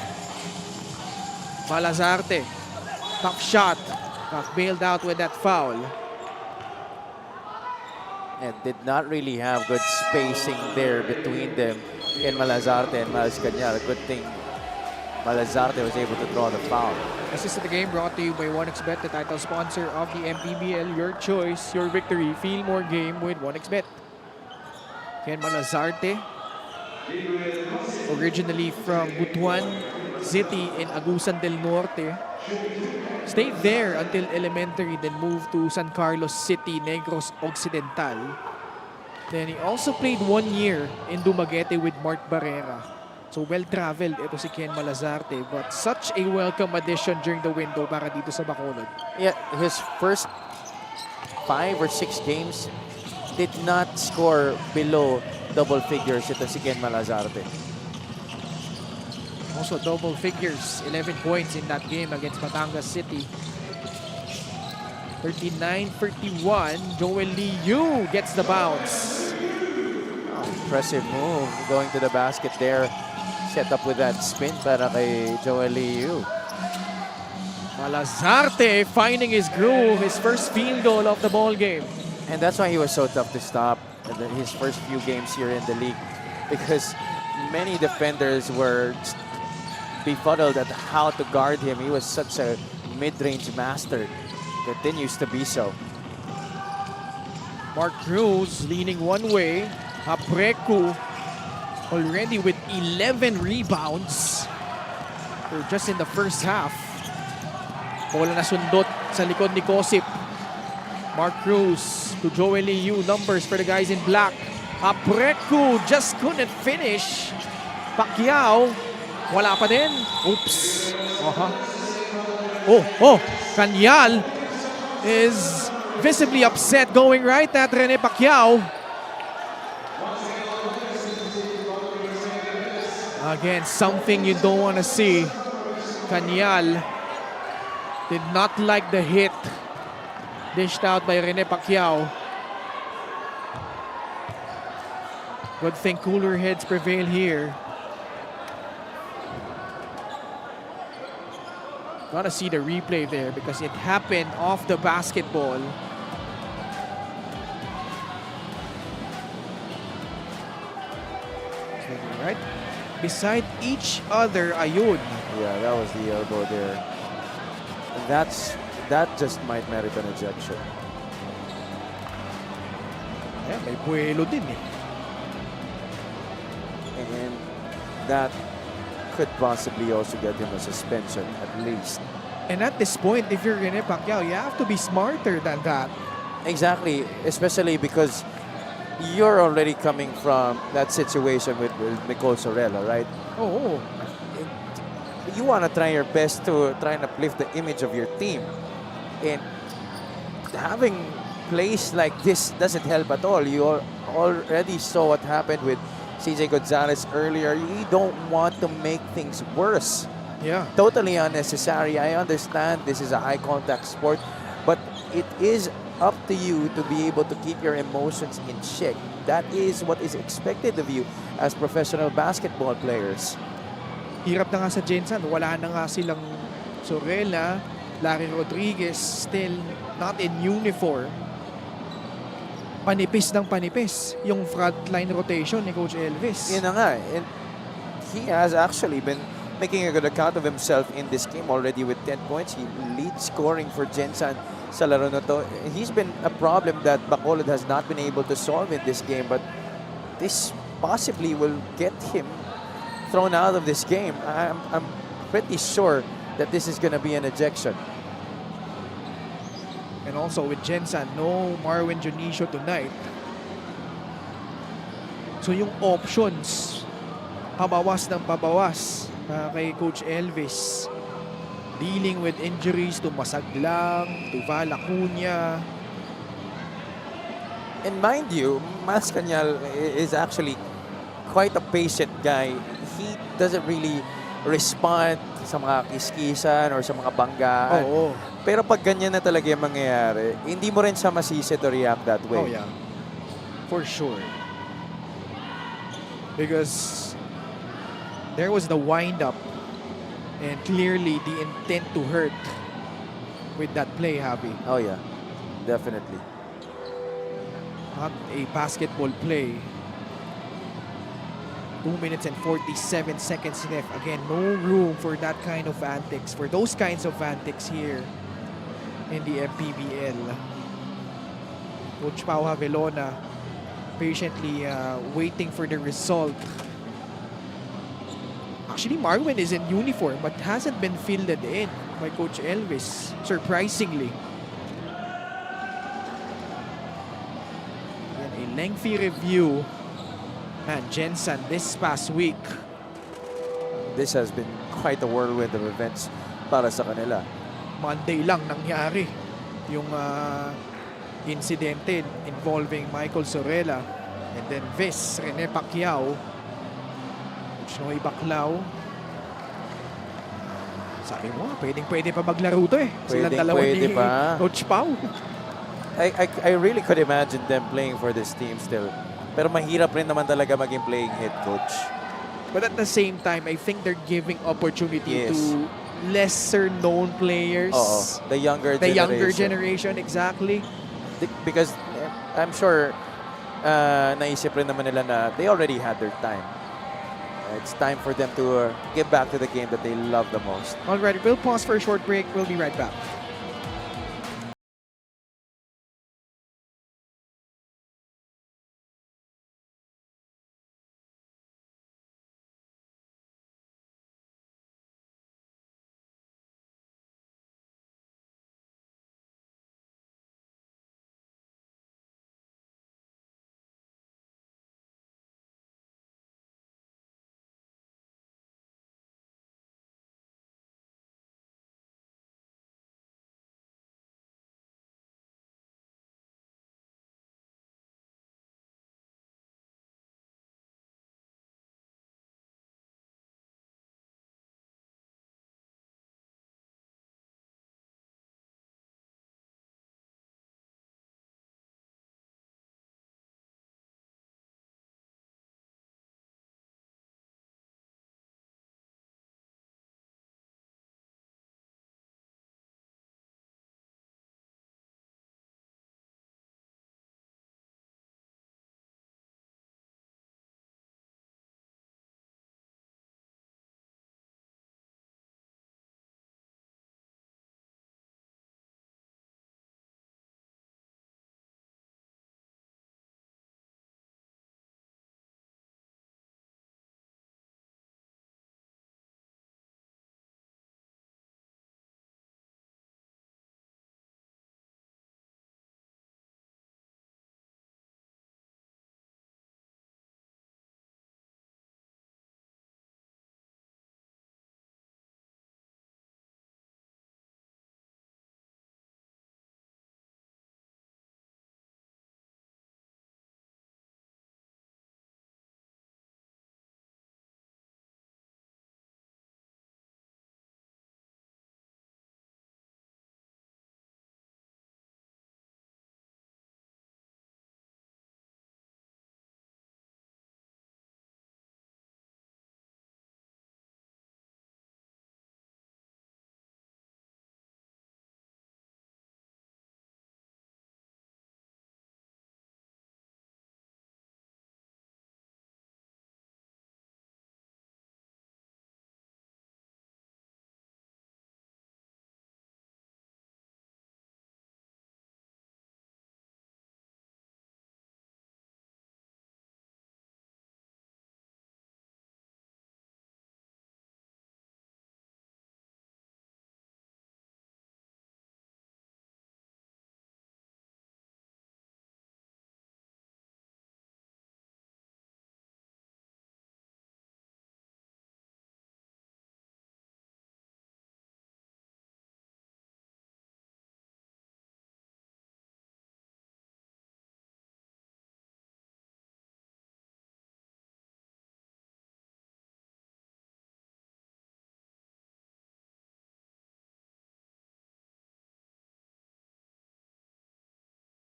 Malazarte. Tough shot. Got bailed out with that foul. And did not really have good spacing there between them. And Malazarte and Malas Kanyal. Good thing Malazarte was able to draw the foul. Assist of the game brought to you by 1xBet, the title sponsor of the MPBL. Your choice, your victory. Feel more game with 1xBet. Ken Malazarte, originally from Butuan City in Agusan del Norte. Stayed there until elementary, then moved to San Carlos City, Negros Occidental. Then he also played 1 year in Dumaguete with Mark Barrera. So well-traveled ito si Ken Malazarte, but such a welcome addition during the window para dito sa Bacolod. Yeah, his first 5 or 6 games did not score below double figures ito si Ken Malazarte. Also double figures, 11 points in that game against Batangas City. 39-31, Joel Liu gets the bounce. Impressive move going to the basket there. Set up with that spin para kay Joel Liu. Malazarte finding his groove, his first field goal of the ball game. And that's why he was so tough to stop in his first few games here in the league, because many defenders were befuddled at how to guard him. He was such a mid-range master. Continues to be so. Mark Cruz leaning one way. Apreco already with 11 rebounds. They're just in the first half. Bola na sundot sa likod ni Kosip. Mark Cruz to Joel Liu. Numbers for the guys in black. Apreco just couldn't finish. Pacquiao. Wala pa din. Oops. Oh, Kanyal is visibly upset going right at Rene Pacquiao. Again, something you don't want to see. Kanyal did not like the hit dished out by Rene Pacquiao. Good thing cooler heads prevail here. Gotta see the replay there because it happened off the basketball. Right? Beside each other, ayun. Yeah, that was the elbow there. And that just might merit an ejection. Ayan, may buwelo din eh. And that could possibly also get him a suspension at least. And at this point, if you're Rene Pacquiao, you have to be smarter than that. Exactly, especially because you're already coming from that situation with Nicole Sorella, right? Oo. You want to try your best to try and uplift the image of your team. And having plays like this doesn't help at all. You already saw what happened with CJ Gonzalez earlier. You don't want to make things worse. Yeah. Totally unnecessary. I understand this is a high contact sport, but it is up to you to be able to keep your emotions in check. That is what is expected of you as professional basketball players. Hirap na nga sa Gensan. Wala na nga silang Sorella, Larry Rodriguez still not in uniform. Panipis ng panipis yung frontline rotation ni Coach Elvis. Yun na nga. And he has actually been making a good account of himself in this game already with 10 points. He leads scoring for Gensan sa laro na to. He's been a problem that Bacolod has not been able to solve in this game, but this possibly will get him thrown out of this game. I'm pretty sure that this is going to be an ejection. And also with Gensan, no Marwin Junicio tonight. So yung options, pabawas ng pabawas kay Coach Elvis. Dealing with injuries to Masaglang, to Val Acuña. And mind you, Mas Cañal is actually quite a patient guy. He doesn't really respond sa mga kiskisan or sa mga banggaan. Oo. Pero pag ganyan na talaga yung mangyayari, hindi mo rin siya masisi to react that way. Oh yeah. For sure. Because there was the wind-up and clearly the intent to hurt with that play, Javi. Oh yeah, definitely. Not a basketball play. 2 minutes and 47 seconds left. Again, no room for that kind of antics, for those kinds of antics here in the MPBL. Coach Pau Havelona patiently waiting for the result. Actually, Marwin is in uniform but hasn't been fielded in by Coach Elvis, surprisingly. Again, a lengthy review. And Gensan this past week. This has been quite a whirlwind of events para sa kanila. Monday lang nangyari yung incidente involving Michael Sorella and then Vis Rene Pacquiao. Coach Noy Baclao. Sabi mo, pwede pa maglaro to eh. Silang dalawa Pwede ni pa. Coach Pau. I really could imagine them playing for this team still. Pero mahirap rin naman talaga maging playing head coach. But at the same time, I think they're giving opportunity Yes. to lesser known players. Oo, the younger The generation. younger generation, exactly. Because I'm sure naisip rin naman nila na they already had their time. It's time for them to get back to the game that they love the most. All right, we'll pause for a short break. We'll be right back.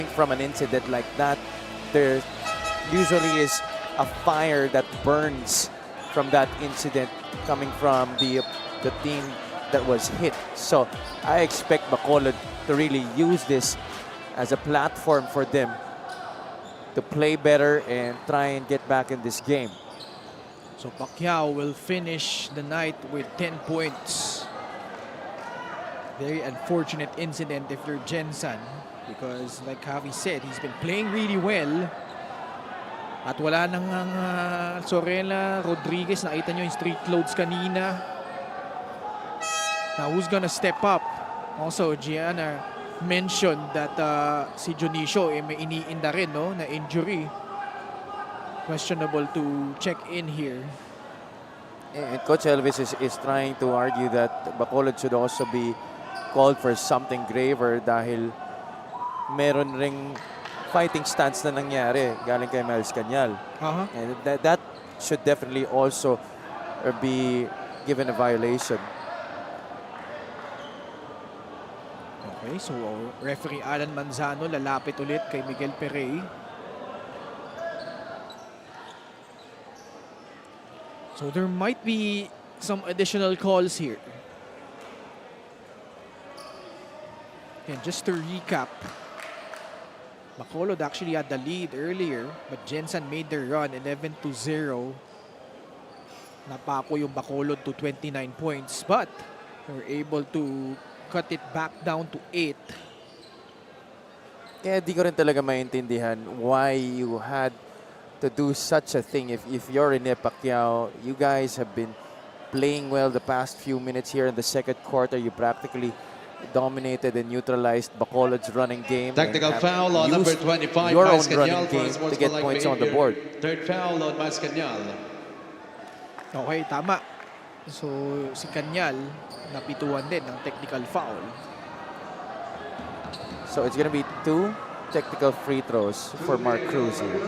from an incident like that, there usually is a fire that burns from that incident coming from the team that was hit. So I expect Bacolod to really use this as a platform for them to play better and try and get back in this game. So Pacquiao will finish the night with 10 points. Very unfortunate incident if you're Gensan, because like Javi said, he's been playing really well. At wala nang Sorella, Rodriguez, nakita nyo yung street loads kanina. Now who's gonna step up? Also, Gianna mentioned that si Junicio may iniinda rin, no, na injury. Questionable to check in here. And Coach Elvis is trying to argue that Bacolod should also be called for something graver dahil meron ring fighting stance na nangyari galing kay Miles Cañal. And that should definitely also be given a violation. Okay, so referee Alan Manzano lalapit ulit kay Miguel Perey. So there might be some additional calls here. And just to recap, Bacolod actually had the lead earlier, but Gensan made their run 11-0. Napako yung Bacolod to 29 points, but they were able to cut it back down to 8. Kaya di ko rin talaga maintindihan why you had to do such a thing. If you're Rene Pacquiao, you guys have been playing well the past few minutes here in the second quarter. You practically dominated and neutralized Bacolod's running game. Technical foul on number 25, your own Miles running Cañal, game to get points on the board. Third foul on Miles Cañal. Okay, tama. So si Cañal napituan din ng technical foul. So it's gonna be 2 technical free throws for Mark Cruz here.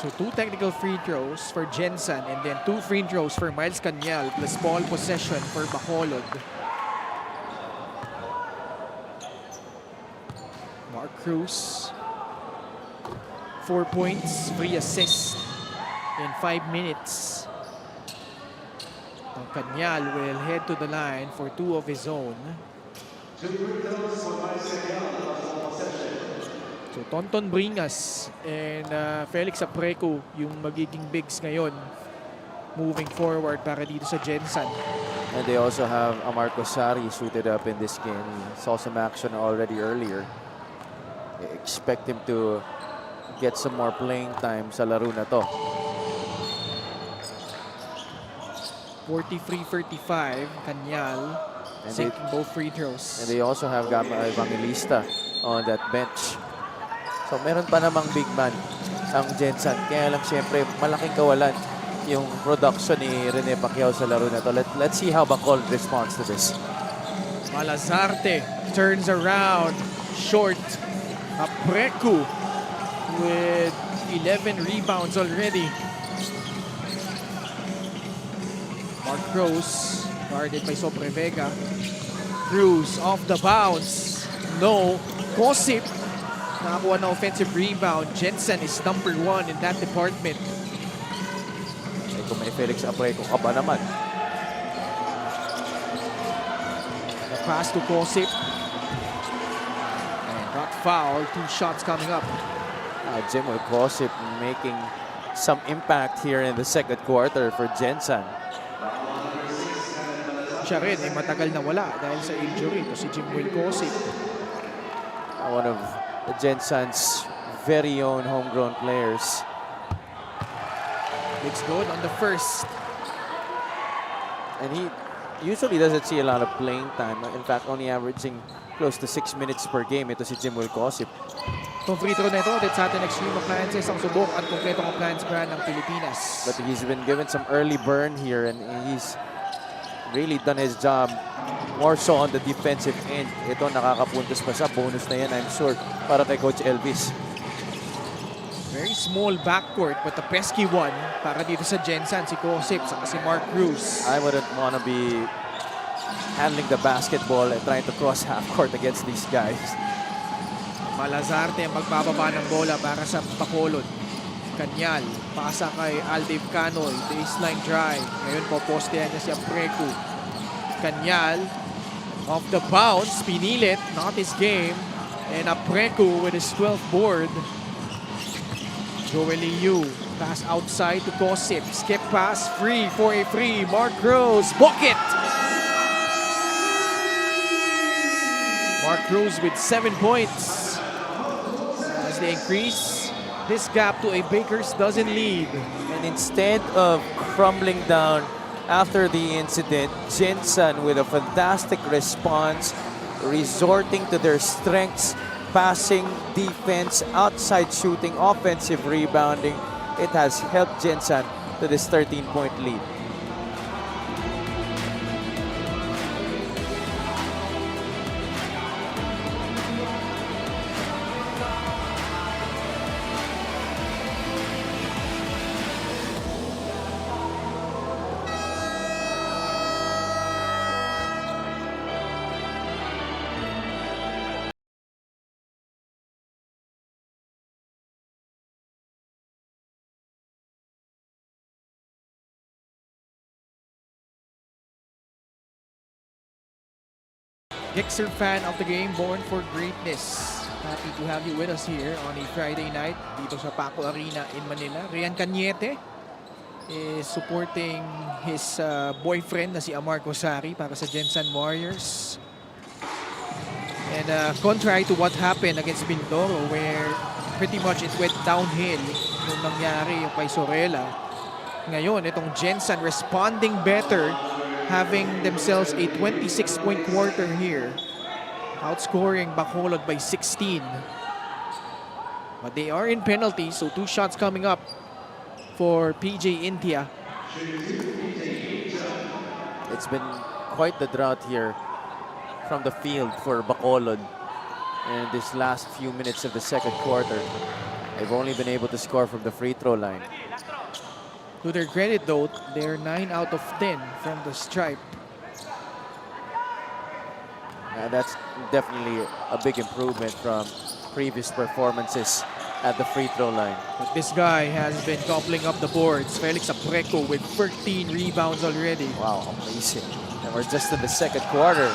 So 2 technical free throws for Gensan and then 2 free throws for Miles Cañal plus ball possession for Bacolod. Mark Cruz, 4 points, 3 assists in 5 minutes. Now Cañal will head to the line for 2 of his own. So Tonton Bringas and Felix Apreco yung magiging bigs ngayon moving forward para dito sa Gensan. And they also have Amarco Sari suited up in this game. He saw some action already earlier. I expect him to get some more playing time sa laro na to. 43-35, Cañal sinking both free throws. And they also have Gama Evangelista on that bench. So meron pa namang big man ang Gensan. Kaya lang siyempre malaking kawalan yung production ni Rene Pacquiao sa laro na to. Let's see how Bacolod responds to this. Malazarte turns around, short. Apreco with 11 rebounds already. Mark Cruz guarded by Sobre Vega. Cruz off the bounce. No. Gossip nakakuha na offensive rebound. Gensan is number 1 in that department. Eh, kung may Felix Apreco ka ba naman? The pass to Gossip. And got fouled. 2 shots coming up. Jim Gossip making some impact here in the second quarter for Gensan. Siya rin ay matagal na wala dahil sa injury. Ito si Jimwell Gossip. One of the Gensan's very own homegrown players. It's good on the first. And he usually doesn't see a lot of playing time. In fact, only averaging close to 6 minutes per game. Ito si Jimwell Gossip. Itong free throw na ito, that's atin Extreme Appliances, ang subok at kompletong appliance brand ng Pilipinas. But he's been given some early burn here and he's really done his job more so on the defensive end. Ito, nakakapuntos pa siya. Bonus na yan, I'm sure, para kay Coach Elvis. Very small backcourt but a pesky one para dito sa Gensan, si Gossip, saka si Mark Cruz. I wouldn't want to be handling the basketball and trying to cross half court against these guys. Malazarte ang magbababa ng bola para sa Bacolod. Kanyal, pasa kay Aldiv Canoy, baseline drive. Ngayon po, postehan niya si Apreku. Kanyal, off the bounce, pinilit, not his game. And Apreku with his 12th board. Joel Liu, pass outside to Gossip. Skip pass, free for a free. Mark Rose, bucket! Mark Rose with 7 points. As they increase this gap to a Baker's dozen lead. And instead of crumbling down after the incident, Gensan with a fantastic response, resorting to their strengths, passing, defense, outside shooting, offensive rebounding. It has helped Gensan to this 13-point lead. Gixer fan of the game, born for greatness. Happy to have you with us here on a Friday night dito sa Paco Arena in Manila. Rian Cañete is supporting his boyfriend na si Amar Cosari para sa Gensan Warriors. And contrary to what happened against Mindoro, where pretty much it went downhill nung nangyari yung kay Sorella, ngayon itong Gensan responding better, having themselves a 26-point quarter here, outscoring Bacolod by 16. But they are in penalties, so 2 shots coming up for PJ India. It's been quite the drought here from the field for Bacolod. And this last few minutes of the second quarter, they've only been able to score from the free throw line. To their credit though, they're 9 out of 10 from the stripe. That's definitely a big improvement from previous performances at the free throw line. But this guy has been gobbling up the boards. Felix Apreco with 13 rebounds already. Wow, amazing. And we're just in the second quarter.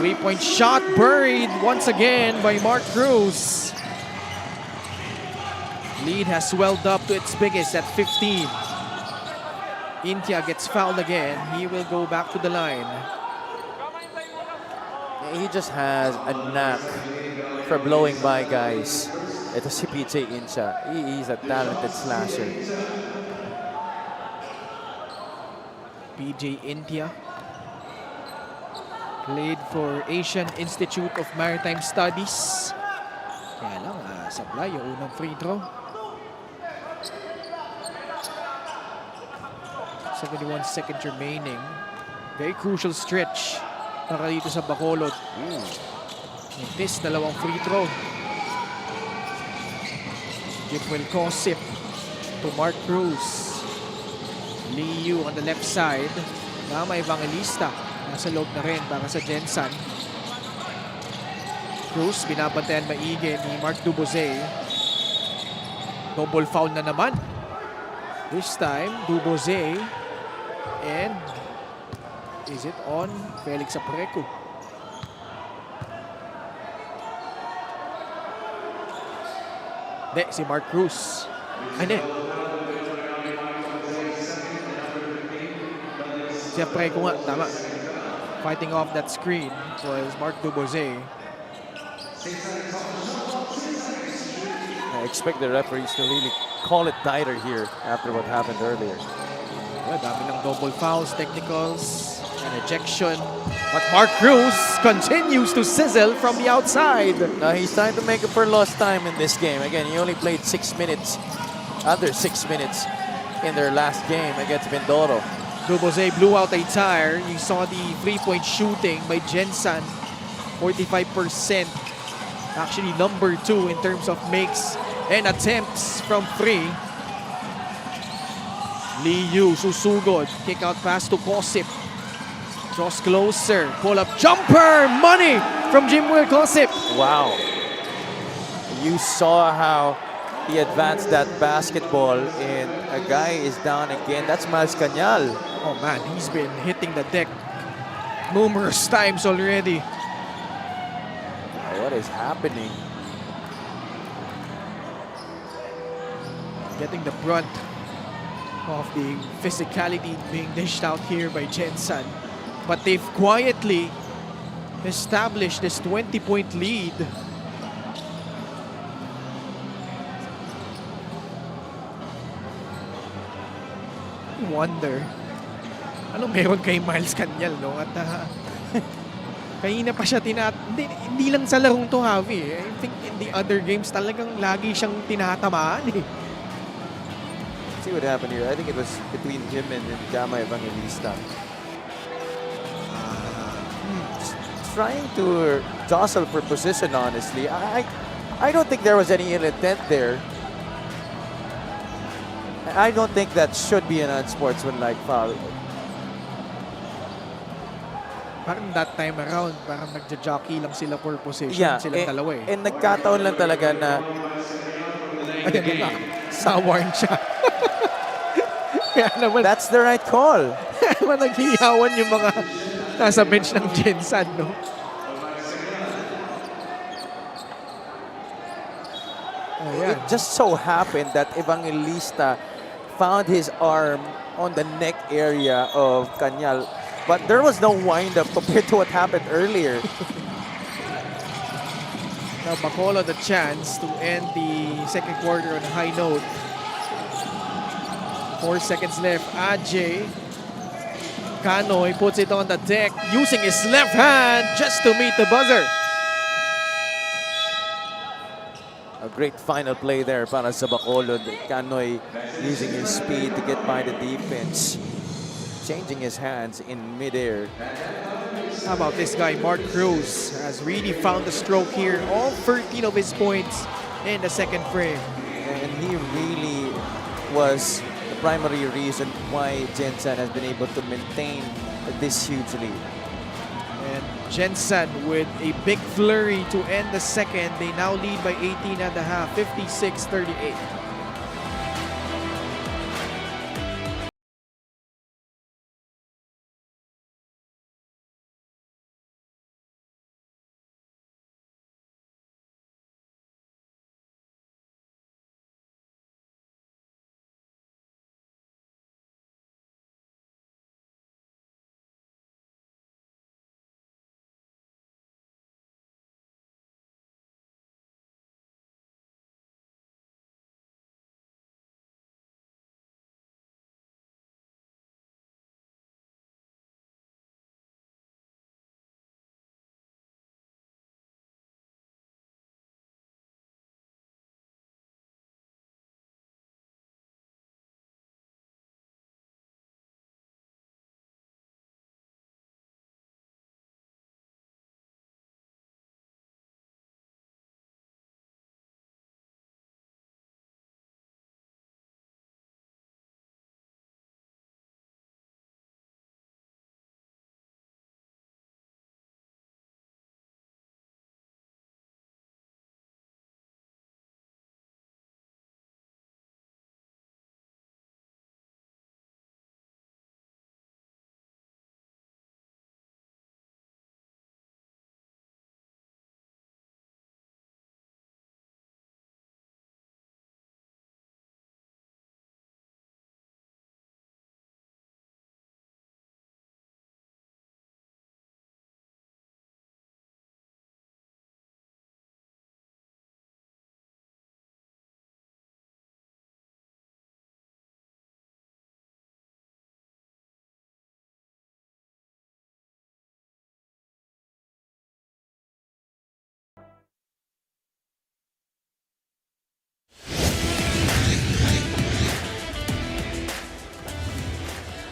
3-point shot buried once again by Mark Cruz. Lead has swelled up to its biggest at 15. Intia gets fouled again. He will go back to the line. He just has a knack for blowing by guys. Ito si PJ Incha. He's a talented slasher. PJ Intia played for Asian Institute of Maritime Studies. Kaya lang, sablay yung unang free throw. 71 seconds remaining. Very crucial stretch para dito sa Bacolod. This, dalawang free throw. Jipwell Cosip to Mark Cruz. Liu on the left side. Gama Evangelista. Nasa loob na rin para sa Gensan. Cruz, binabantayan maigi ni Mark Duboze. Double foul na naman. This time, Duboze. And is it on Felix Apreco? Hindi, si Mark Cruz. Hindi. Si Apreco nga, tama. Fighting off that screen was Mark Duboze. I expect the referees to really call it tighter here after what happened earlier. Dami ng double fouls, technicals, and ejection. But Mark Cruz continues to sizzle from the outside. Now he's trying to make up for lost time in this game. Again, he only played 6 minutes, under 6 minutes in their last game against Mindoro. Duboze blew out a tire. You saw the 3-point shooting by Gensan. 45%. Actually, number 2 in terms of makes and attempts from free. Liu susugod. Kick out pass to Kosip. Draws closer. Pull-up jumper. Money from Jim Will Cosip. Wow. You saw how he advanced that basketball and a guy is down again. That's Miles Cañal. Oh man, he's been hitting the deck numerous times already. What is happening? Getting the brunt of the physicality being dished out here by Gensan. But they've quietly established this 20-point lead. I wonder, ano meron kay Miles Cañal, no? At kanina pa siya hindi lang sa larong to, Javi. I think in the other games talagang lagi siyang tinatamaan eh. See what happened here. I think it was between him and Gama Evangelista. Just trying to jostle for position, honestly. I don't think there was any ill intent there. I don't think that should be an unsportsmanlike foul. Parang that time around, parang nagja-jockey lang sila for position. Yeah, Silang dalawa eh. and nagkataon lang talaga na Ayun na nga, sawarn siya. Kaya naman, that's the right call. naman naghihiyawan yung mga nasa bench ng Gensan, no? Ayan. It just so happened that Evangelista found his arm on the neck area of Cañal. But there was no wind-up compared to what happened earlier. Now Bacolod a chance to end the second quarter on a high note. 4 seconds left. Ajay Canoy puts it on the deck using his left hand just to meet the buzzer. A great final play there para sa Bacolod. Canoy using his speed to get by the defense. Changing his hands in midair. How about this guy, Mark Cruz, has really found the stroke here. All 13 of his points in the second frame. And he really was the primary reason why Gensan has been able to maintain this huge lead. And Gensan with a big flurry to end the second. They now lead by 18 and a half, 56-38.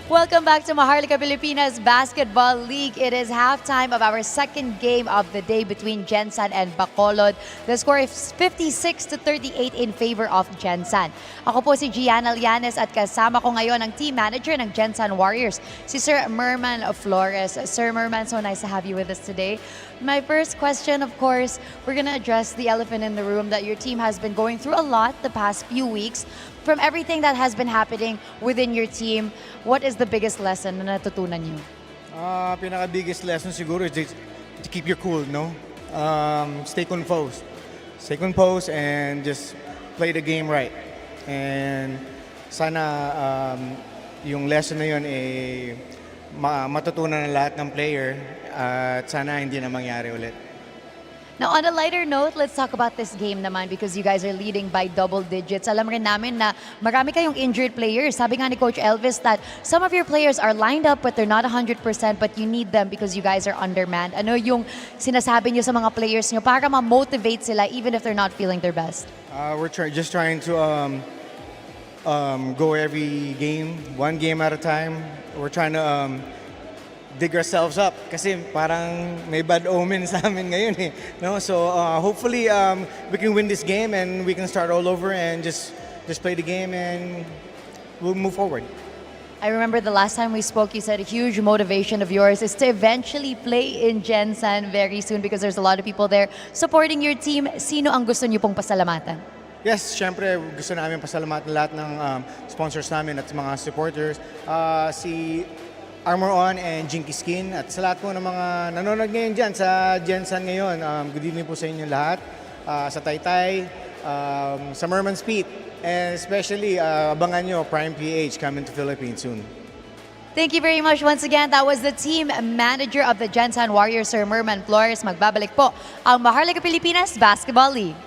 Welcome back to Maharlika Pilipinas Basketball League. It is halftime of our second game of the day between Gensan and Bacolod. The score is 56-38 in favor of Gensan. Ako po si Gianna Llanes at kasama ko ngayon ang team manager ng Gensan Warriors, si Sir Merman Flores. Sir Merman, so nice to have you with us today. My first question, of course, we're going to address the elephant in the room that your team has been going through a lot the past few weeks. From everything that has been happening within your team, what is the biggest lesson na natutunan niyo? Pinaka-biggest lesson siguro is to keep your cool, no? Stay composed. Stay composed and just play the game right. And sana yung lesson na yun matutunan ng lahat ng player at sana hindi na mangyari ulit. Now, on a lighter note, let's talk about this game naman because you guys are leading by double digits. Alam rin namin na marami kayong injured players. Sabi nga ni Coach Elvis that some of your players are lined up but they're not 100% but you need them because you guys are undermanned. Ano yung sinasabi niyo sa mga players niyo para ma-motivate sila even if they're not feeling their best? We're just trying to go every game, one game at a time. We're trying to dig ourselves up kasi parang may bad omen sa amin ngayon eh. No? So hopefully we can win this game and we can start all over and just play the game and we'll move forward. I remember the last time we spoke, you said a huge motivation of yours is to eventually play in Gensan very soon because there's a lot of people there supporting your team. Sino ang gusto niyo pong pasalamatan? Yes, syempre gusto namin pasalamatan lahat ng sponsors namin at mga supporters. Si Armor On and Jinky Skin at sa lahat po ng mga nanonood ngayon dyan sa Gensan ngayon. Good evening po sa inyo lahat. Sa Taytay, sa Merman's Pete, and especially abangan nyo Prime PH coming to Philippines soon. Thank you very much once again. That was the team manager of the Gensan Warriors, Sir Merman Flores. Magbabalik po ang Maharlika Pilipinas Basketball League.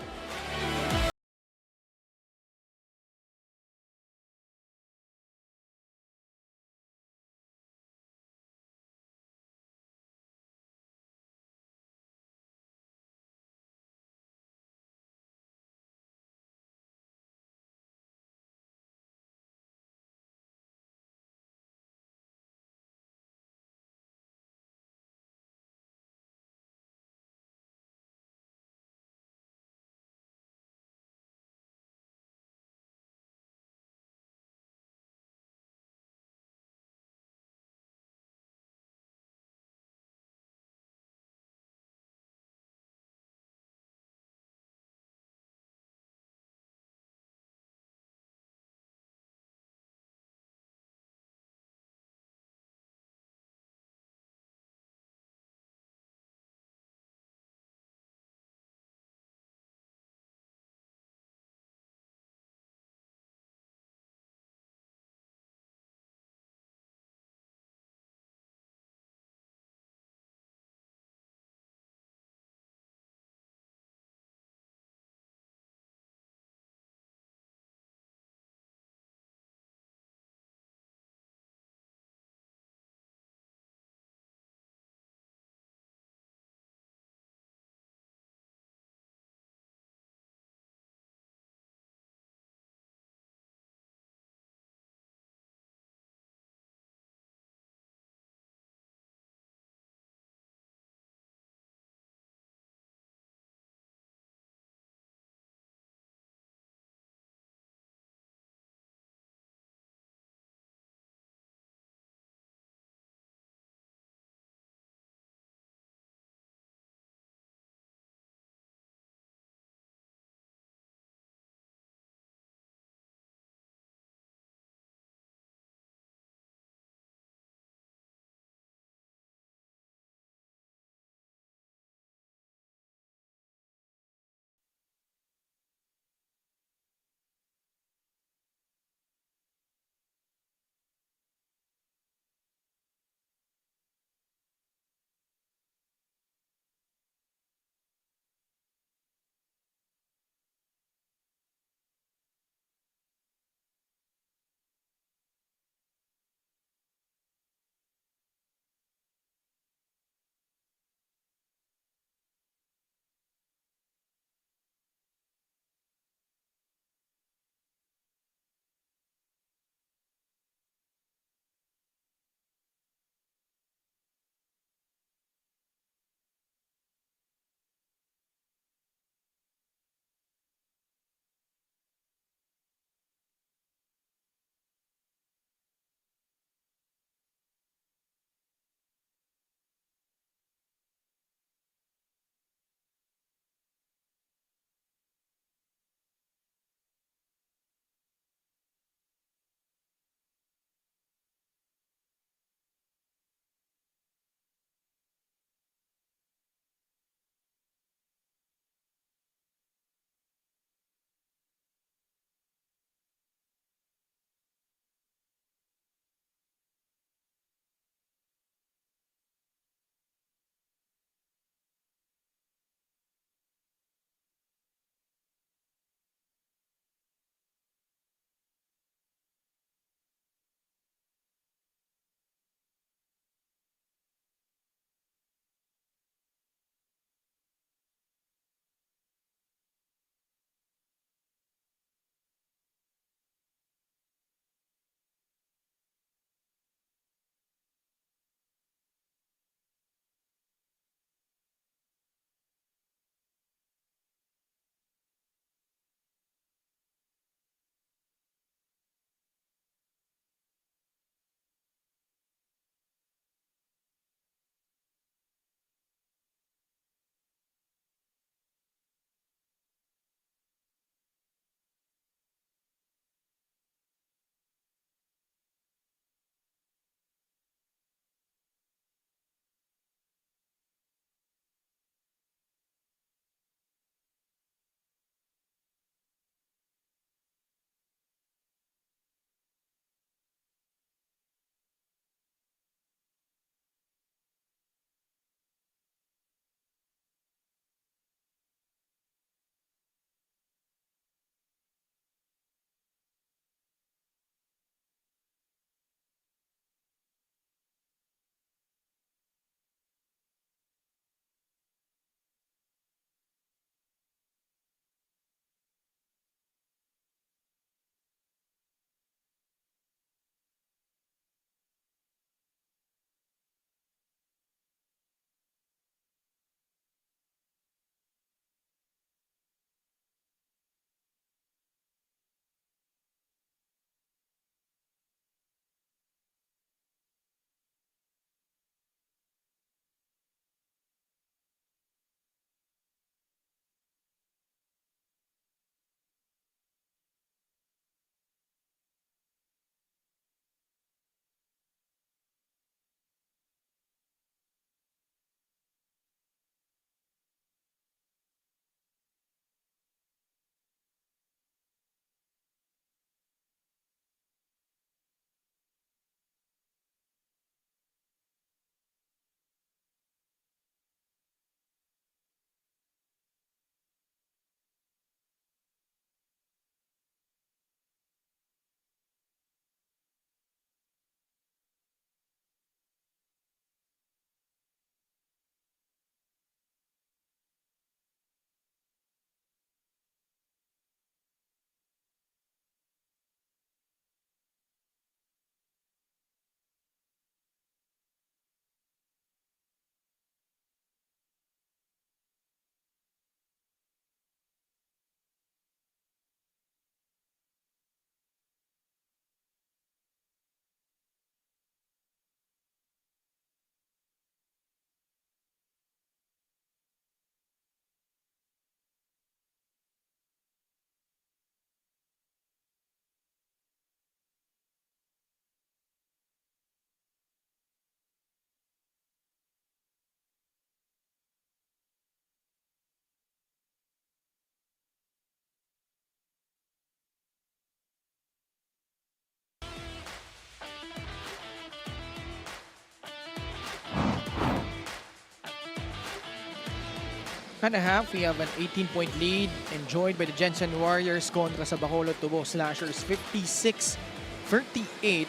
and a half, we have an 18-point lead enjoyed by the Gensan Warriors kontra sa Bacolod Tubo Slashers, 56-38.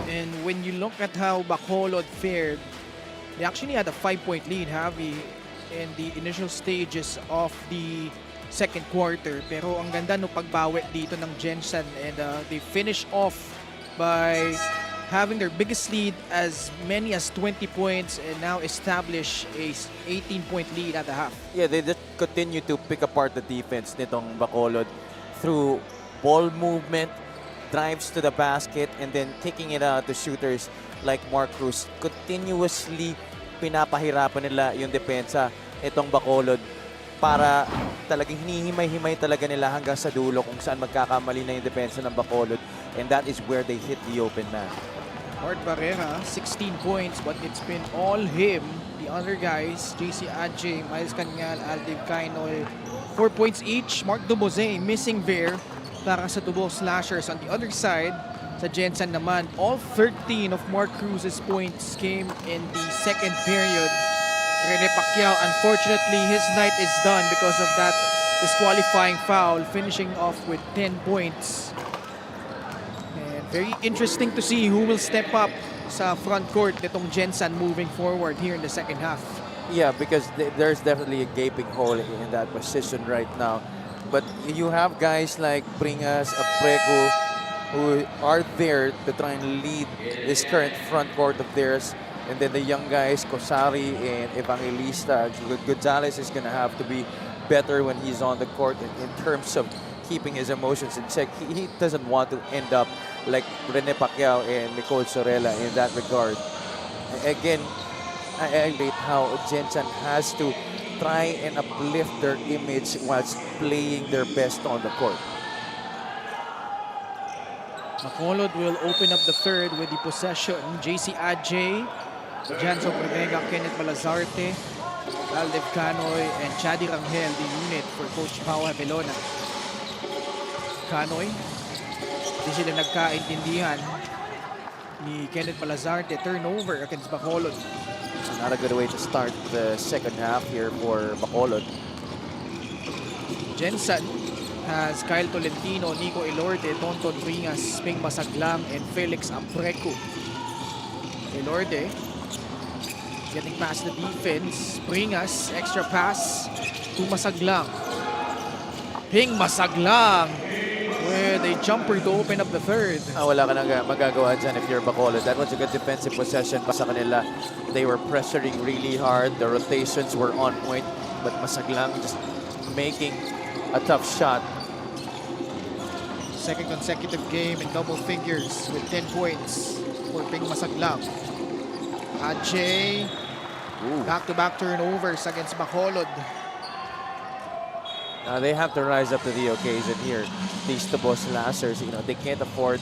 And when you look at how Bacolod fared, they actually had a 5-point lead, Javi, in the initial stages of the second quarter. Pero ang ganda no pagbawi dito ng Gensan, and they finish off by having their biggest lead as many as 20 points and now establish a 18-point lead at the half. Yeah, they just continue to pick apart the defense nitong Bacolod through ball movement, drives to the basket, and then kicking it out to shooters like Mark Cruz. Continuously pinapahirapan nila yung depensa itong Bacolod para talagang hinihimay-himay talaga nila hanggang sa dulo kung saan magkakamali na yung depensa ng Bacolod, and that is where they hit the open man. Art Barrera, 16 points, but it's been all him. The other guys, JC Adje, Miles Canyal, Aldiv Kainoy, 4 points each. Mark Duboze missing there para sa Tubo Slashers. On the other side, sa Gensan naman, all 13 of Mark Cruz's points came in the second period. Rene Pacquiao, unfortunately, his night is done because of that disqualifying foul, finishing off with 10 points. Very interesting to see who will step up sa front court nitong Gensan moving forward here in the second half. Yeah, because there's definitely a gaping hole in that position right now. But you have guys like Bringas, Apreco, who are there to try and lead this current front court of theirs. And then the young guys, Kosari and Evangelista. Gonzalez is going to have to be better when he's on the court in terms of keeping his emotions in check. He doesn't want to end up like Rene Pacquiao and Nicole Sorella in that regard. Again, I rate how Gensan has to try and uplift their image whilst playing their best on the court. Bacolod will open up the third with the possession. JC Adje, Janso Prevega, Kenneth Malazarte, Aldev Canoy, and Chadi Rangel, the unit for Coach Pau Havelona. Canoy, di sila nagkaintindihan ni Kenneth Malazarte. Turnover against Bacolod. Not a good way to start the second half here for Bacolod. Gensan has Kyle Tolentino, Nico Elorde, Tonton Bringas, Ping Masaglang, and Felix Apreco. Elorde getting past the defense. Bringas, extra pass to Masaglang. Ping Masaglang with a jumper to open up the third. Wala ka nang magagawa dyan if you're Bacolod. That was a good defensive possession pa sa kanila. They were pressuring really hard. The rotations were on point. But Masaglang just making a tough shot. Second consecutive game in double figures with 10 points for Ping Masaglang. Adje, back-to-back turnovers against Bacolod. They have to rise up to the occasion here. These Tubo Slashers, you know, they can't afford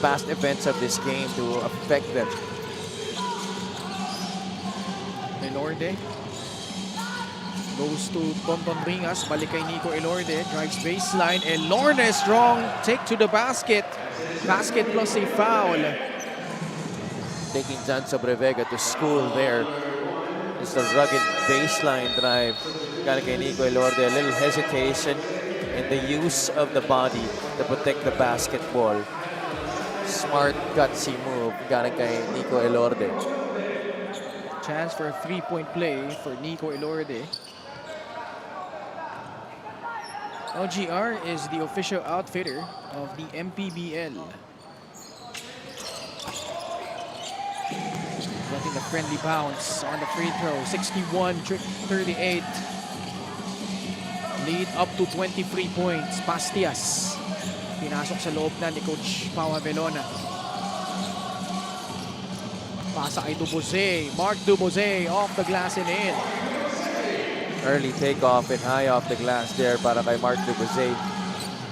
past events of this game to affect them. Elorde goes to Tonton Bringas, balik kay Nico Elorde, drives baseline. Elorde, strong take to the basket. Basket plus a foul. Taking Janso Brevega to school there. It's a rugged baseline drive. Got kay Nico Elorde, a little hesitation in the use of the body to protect the basketball. Smart, gutsy move. Got kay Nico Elorde. Chance for a three-point play for Nico Elorde. LGR is the official outfitter of the MPBL. Getting a friendly bounce on the free throw. 61-38. Lead up to 23 points. Pastias. Pinasok sa loob na ni Coach Pau Havelona. Pasa kay Duboze. Mark Duboze off the glass and in. Early takeoff and high off the glass there para kay Mark Duboze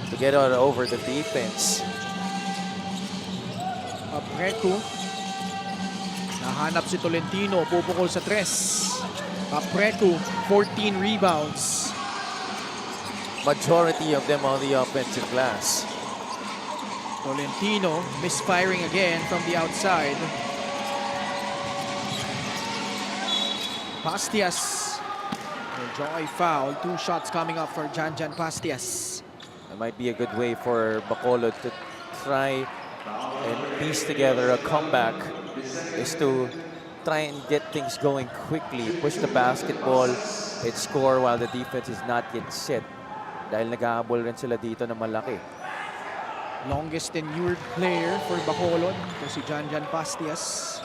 to get on over the defense. Apreco. Nahanap si Tolentino. Pupukol sa tres. Apreco, 14 rebounds. Majority of them on the offensive glass. Tolentino misfiring again from the outside. Pastias We'll draw a foul. 2 shots coming up for Janjan Pastias. It might be a good way for Bacolod to try and piece together a comeback, is to try and get things going quickly, push the basketball, and score while the defense is not yet set. Dahil nag-aabol rin sila dito na malaki. Longest tenured player for Bacolod, ito si Janjan Pastias.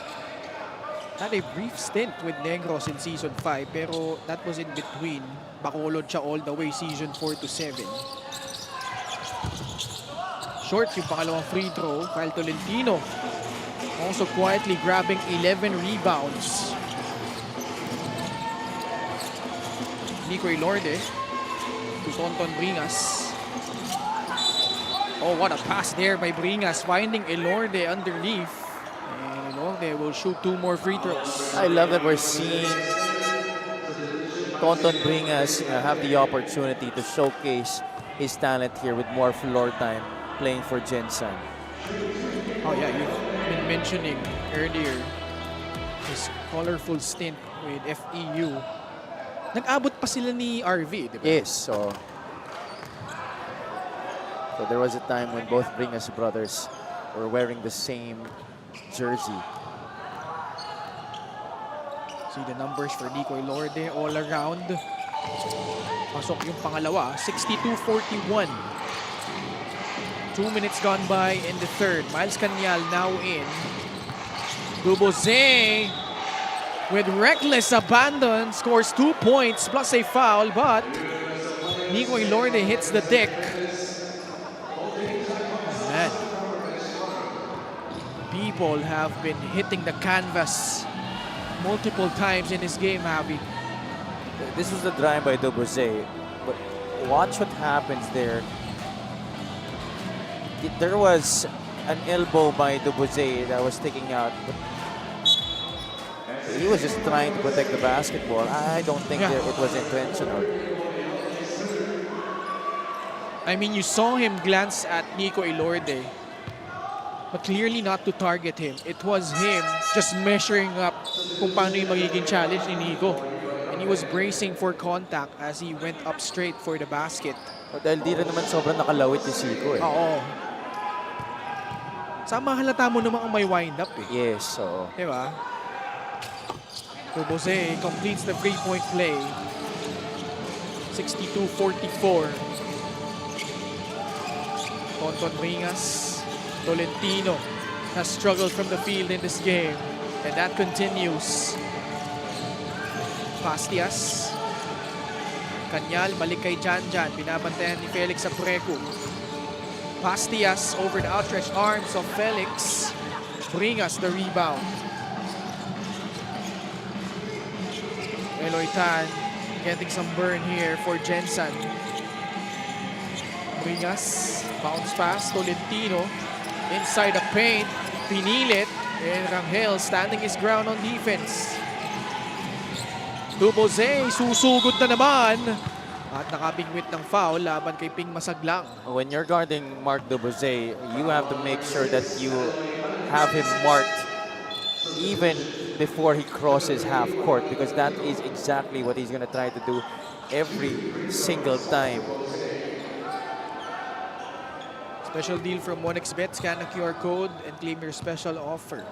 Had a brief stint with Negros in Season 5, pero that was in between. Bacolod siya all the way Season 4 to 7. Short yung pangalawang free throw. Kyle Tolentino also quietly grabbing 11 rebounds. Nico Ilorde to Tonton Bringas. Oh, what a pass there by Bringas, finding Ilorde underneath. And Ilorde will shoot 2 more free throws. I love that we're seeing Tonton Bringas have the opportunity to showcase his talent here with more floor time playing for Gensan. Oh yeah, you've been mentioning earlier his colorful stint with FEU. Nag-abot pa sila ni RV, di ba? Yes, so there was a time when both Bringas brothers were wearing the same jersey. See the numbers for Nico Ilorde all around. Pasok yung pangalawa, 62-41. 2 minutes gone by in the third. Miles Canyal now in. Duboze with reckless abandon scores 2 points plus a foul, but Nico Ilorde hits the deck. Man, people have been hitting the canvas multiple times in this game, Javi. This was the drive by Duboze, but watch what happens there. There was an elbow by Duboze that was sticking out. He was just trying to protect the basketball. I don't think that it was intentional. I mean, you saw him glance at Nico Ilorde, but clearly not to target him. It was him just measuring up kung paano yung magiging challenge ni Nico. And he was bracing for contact as he went up straight for the basket. Dahil di rin naman sobrang nakalawit ni Zico eh. Oo. Sama halata mo naman ang may wind-up eh. Yes, so Diba? Duboze completes the three-point play. 62-44. Tonton Bringas. Tolentino has struggled from the field in this game. And that continues. Pastias. Kanyal, balik kay Janjan. Binabantayan ni Felix Aprecu. Pastias over the outstretched arms of Felix. Bringas the rebound. Eloy Tan getting some burn here for Gensan. Bringas, bounce pass, Tolentino inside the paint, pinilit, and Rangel standing his ground on defense. Duboze, susugod na naman. At nakabingwit ng foul laban kay Ping Masaglang. when you're guarding Mark Duboze, you have to make sure that you have him marked even before he crosses half court, because that is exactly what he's going to try to do every single time. Special deal from 1xBet. Scan the QR code and claim your special offer.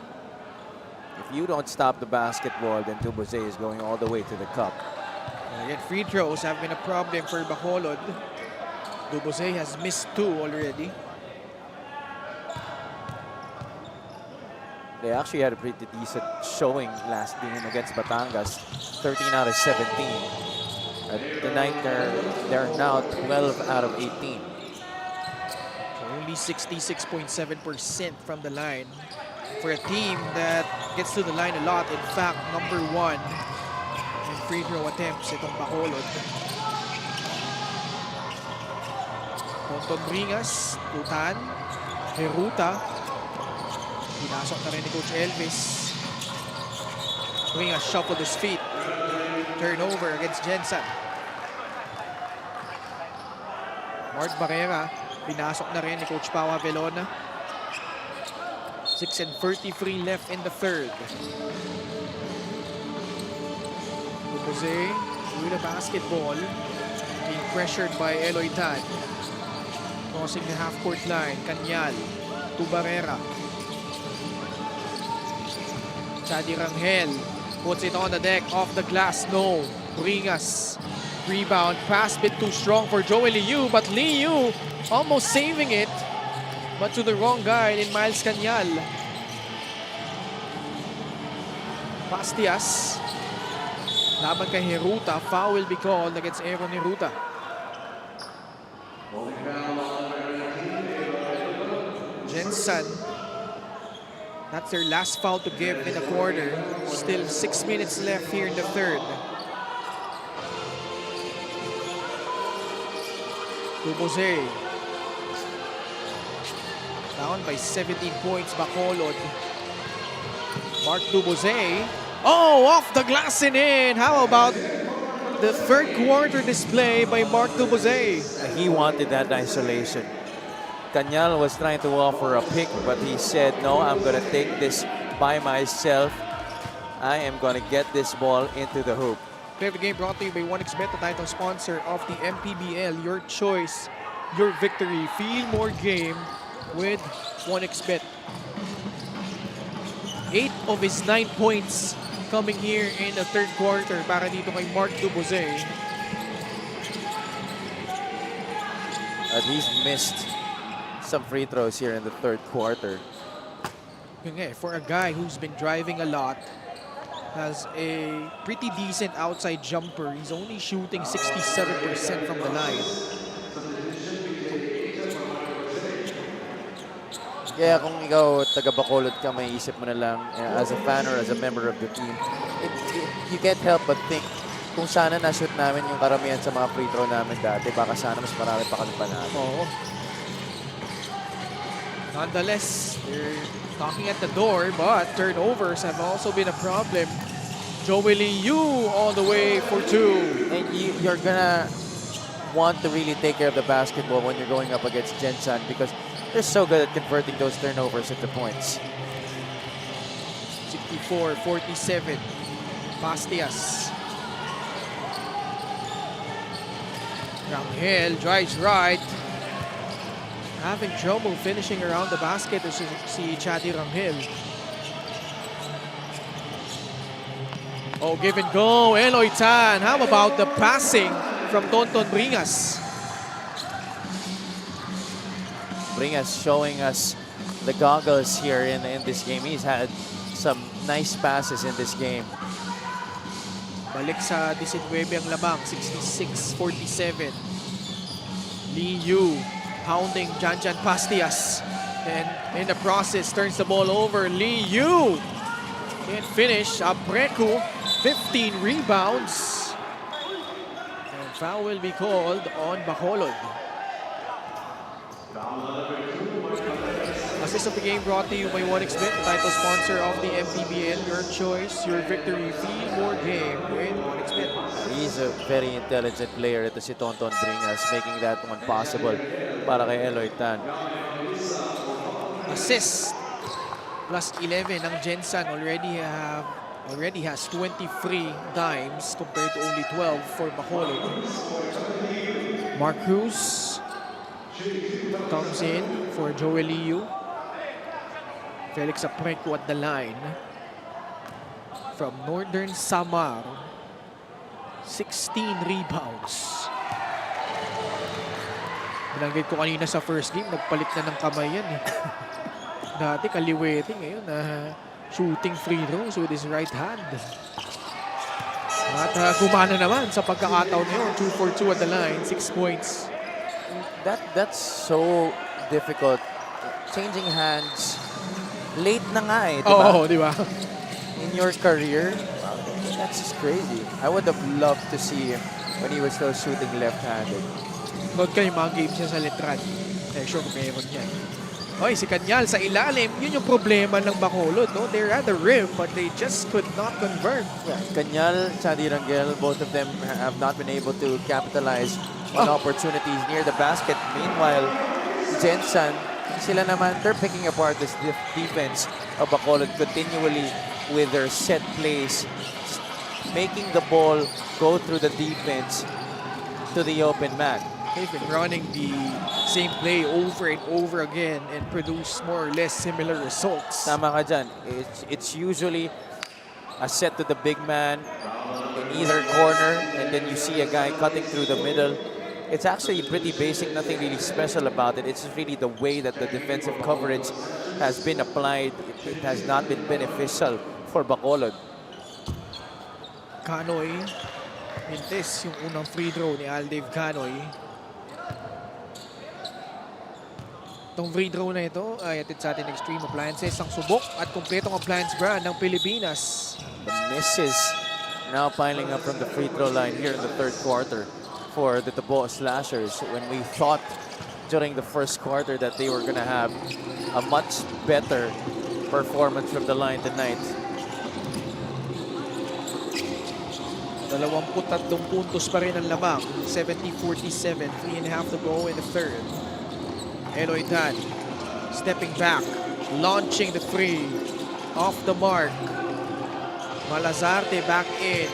If you don't stop the basketball, then Duboze is going all the way to the cup. Again, free throws have been a problem for Bacolod. Duboze has missed 2 already. They actually had a pretty decent showing last game against Batangas, 13 out of 17. Tonight, they're now 12 out of 18. So only 66.7% from the line for a team that gets to the line a lot. In fact, number 1 in free throw attempts itong Bacolod. Tonton Bringas, Tutan, Heruta. Pinasok na rin ni Coach Elvis. Bringas shuffled his feet. Turnover against Gensan. Mark Barrera, pinasok na rin ni Coach Pau Avelona. 6:33 left in the third. Duboze with a basketball. Being pressured by Eloy Tan. Crossing the half-court line. Kanyal to Barrera. Chadi Rangel puts it on the deck, off the glass, no. Bringas, rebound, pass bit too strong for Joey Liu, but Liu almost saving it, but to the wrong guy in Miles Kanyal. Pastias, laban kay Heruta, foul will be called against Aaron Heruta. Gensan, that's their last foul to give in the quarter. Still 6 minutes left here in the third. Dubose. Down by 17 points, Bacolod. Mark Dubose. Oh, off the glass and in. How about the third quarter display by Mark Dubose? He wanted that isolation. Kanyal was trying to offer a pick, but he said, no, I'm going to take this by myself. I am going to get this ball into the hoop. Play of the game brought to you by 1xBet, the title sponsor of the MPBL. Your choice, your victory. Feel more game with 1xBet. 8 of his 9 points coming here in the third quarter para dito kay Mark Dubose. At least missed some free throws here in the third quarter. For a guy who's been driving a lot, has a pretty decent outside jumper, he's only shooting 67% from the line. Kaya kung ikaw taga Bacolod ka, may isip mo na lang as a fan or as a member of the team, you can't help but think kung sana na-shoot namin yung karamihan sa mga free throw namin dati, baka sana mas marami pa kami panalo. Oo. Nonetheless, they're knocking at the door, but turnovers have also been a problem. Joey Liu all the way for 2. And you're gonna want to really take care of the basketball when you're going up against Gensan because they're so good at converting those turnovers into points. 64-47. Pastias. Rangel drives right. Having trouble finishing around the basket is si Chadi Rangel. Oh, give and go. Eloy Tan. How about the passing from Tonton Bringas? Bringas showing us the goggles here in this game. He's had some nice passes in this game. Balik sa 19 ang lamang. 66-47. Liu pounding Gensan Pastias. And in the process, turns the ball over. Liu can't finish. Abreku, 15 rebounds. And foul will be called on Bacolod. Assist of the game brought to you by 1xBet, the title sponsor of the MPBL. Your choice, your victory. Feel more game with 1xBet. He's a very intelligent player. Ito si Tonton Bringas, making that one possible para kay Eloy Tan. Assist plus 11 ng Gensan already has 23 dimes compared to only 12 for Bacolod. Mark Cruz comes in for Joey Liu. Felix Apreco at the line from Northern Samar. 16 rebounds. Binanggit ko kanina sa first game, nagpalit na ng kamay yan eh. Dati kaliwete, ngayon shooting free throws with his right hand. At gumana naman sa pagkakataon ngayon. 2 for 2 at the line, 6 points. That's so difficult. Changing hands late na nga eh, di ba? Oo, di ba? In your career, that's just crazy. I would have loved to see him when he was still shooting left-handed. Nood kayo mga games niya sa Letran. Sure, meron yan. Oy, si Kanyal sa ilalim, yun yung problema ng Bacolod, no? They're at the rim, but they just could not convert. Yeah, Kanyal, Chadi Rangel, both of them have not been able to capitalize on opportunities near the basket. Meanwhile, Gensan, sila naman, they're picking apart this defense of Bacolod continually with their set plays, making the ball go through the defense to the open man. They've been running the same play over and over again and produce more or less similar results. Tama ka dyan. It's usually a set to the big man in either corner, and then you see a guy cutting through the middle. It's actually pretty basic, nothing really special about it. It's really the way that the defensive coverage has been applied. It has not been beneficial for Bacolod. Canoy, mintes yung unang free throw ni Aldave Canoy. Itong free throw na ito ay atid sa ating Extreme Appliances, ang subok at kumpletong appliance brand ng Pilipinas. The misses now piling up from the free throw line here in the third quarter for the Tabo Slashers, when we thought during the first quarter that they were going to have a much better performance from the line tonight. 23 puntos pa rin ang lamang. 70-47, 3.5 to go in the third. Eloy Tan stepping back, launching the three. Off the mark. Malazarte back in.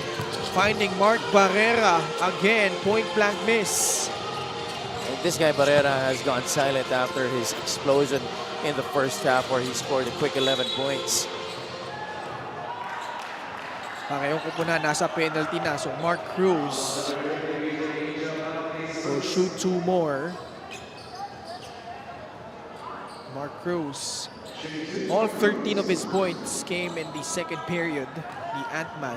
Finding Mark Barrera again. Point blank miss. And this guy Barrera has gone silent after his explosion in the first half, where he scored a quick 11 points. Parehong kupunan nasa penalty na. So Mark Cruz will shoot 2 more. Mark Cruz, all 13 of his points came in the second period. The Ant-Man.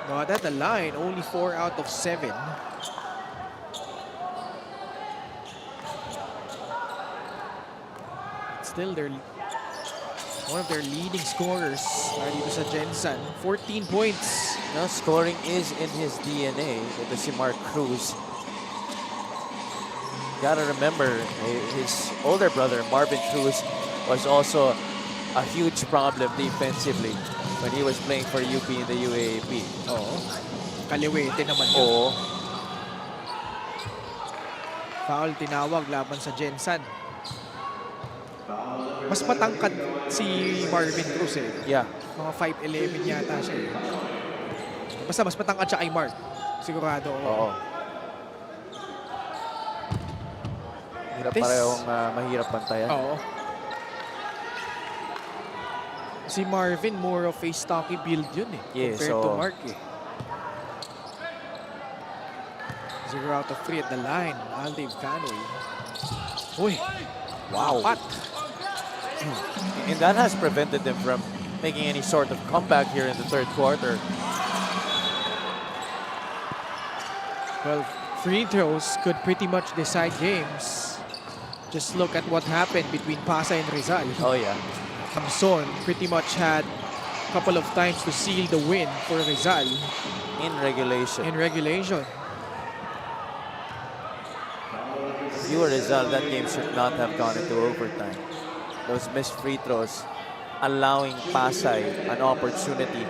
Not at the line, only 4 out of 7. Still, one of their leading scorers dito sa Gensan. 14 points. Now scoring is in his DNA. Ito si Mark Cruz. Gotta remember, his older brother, Marvin Cruz, was also a huge problem defensively when he was playing for UP in the UAAP. Oo. Kaliwete naman yun. Oo. Foul tinawag laban sa Gensan. Mas matangkad si Marvin Cruz eh. Yeah. Mga 5'11 yata siya eh. Basta mas matangkad siya kay Mark. Sigurado. Oo. Hirap parehong mahirap pantayan. Oo. Si Marvin, more of a stocky build yun eh. Yes, compared to oo. Mark eh. 0 out of 3 at the line. Aldave Canoy. Uy. Wow. Apat. And that has prevented them from making any sort of comeback here in the third quarter. Well, free throws could pretty much decide games. Just look at what happened between Pasay and Rizal. Oh yeah. Camson pretty much had a couple of times to seal the win for Rizal In regulation. in regulation. If you were Rizal, that game should not have gone into overtime. Those missed free throws allowing Pasay an opportunity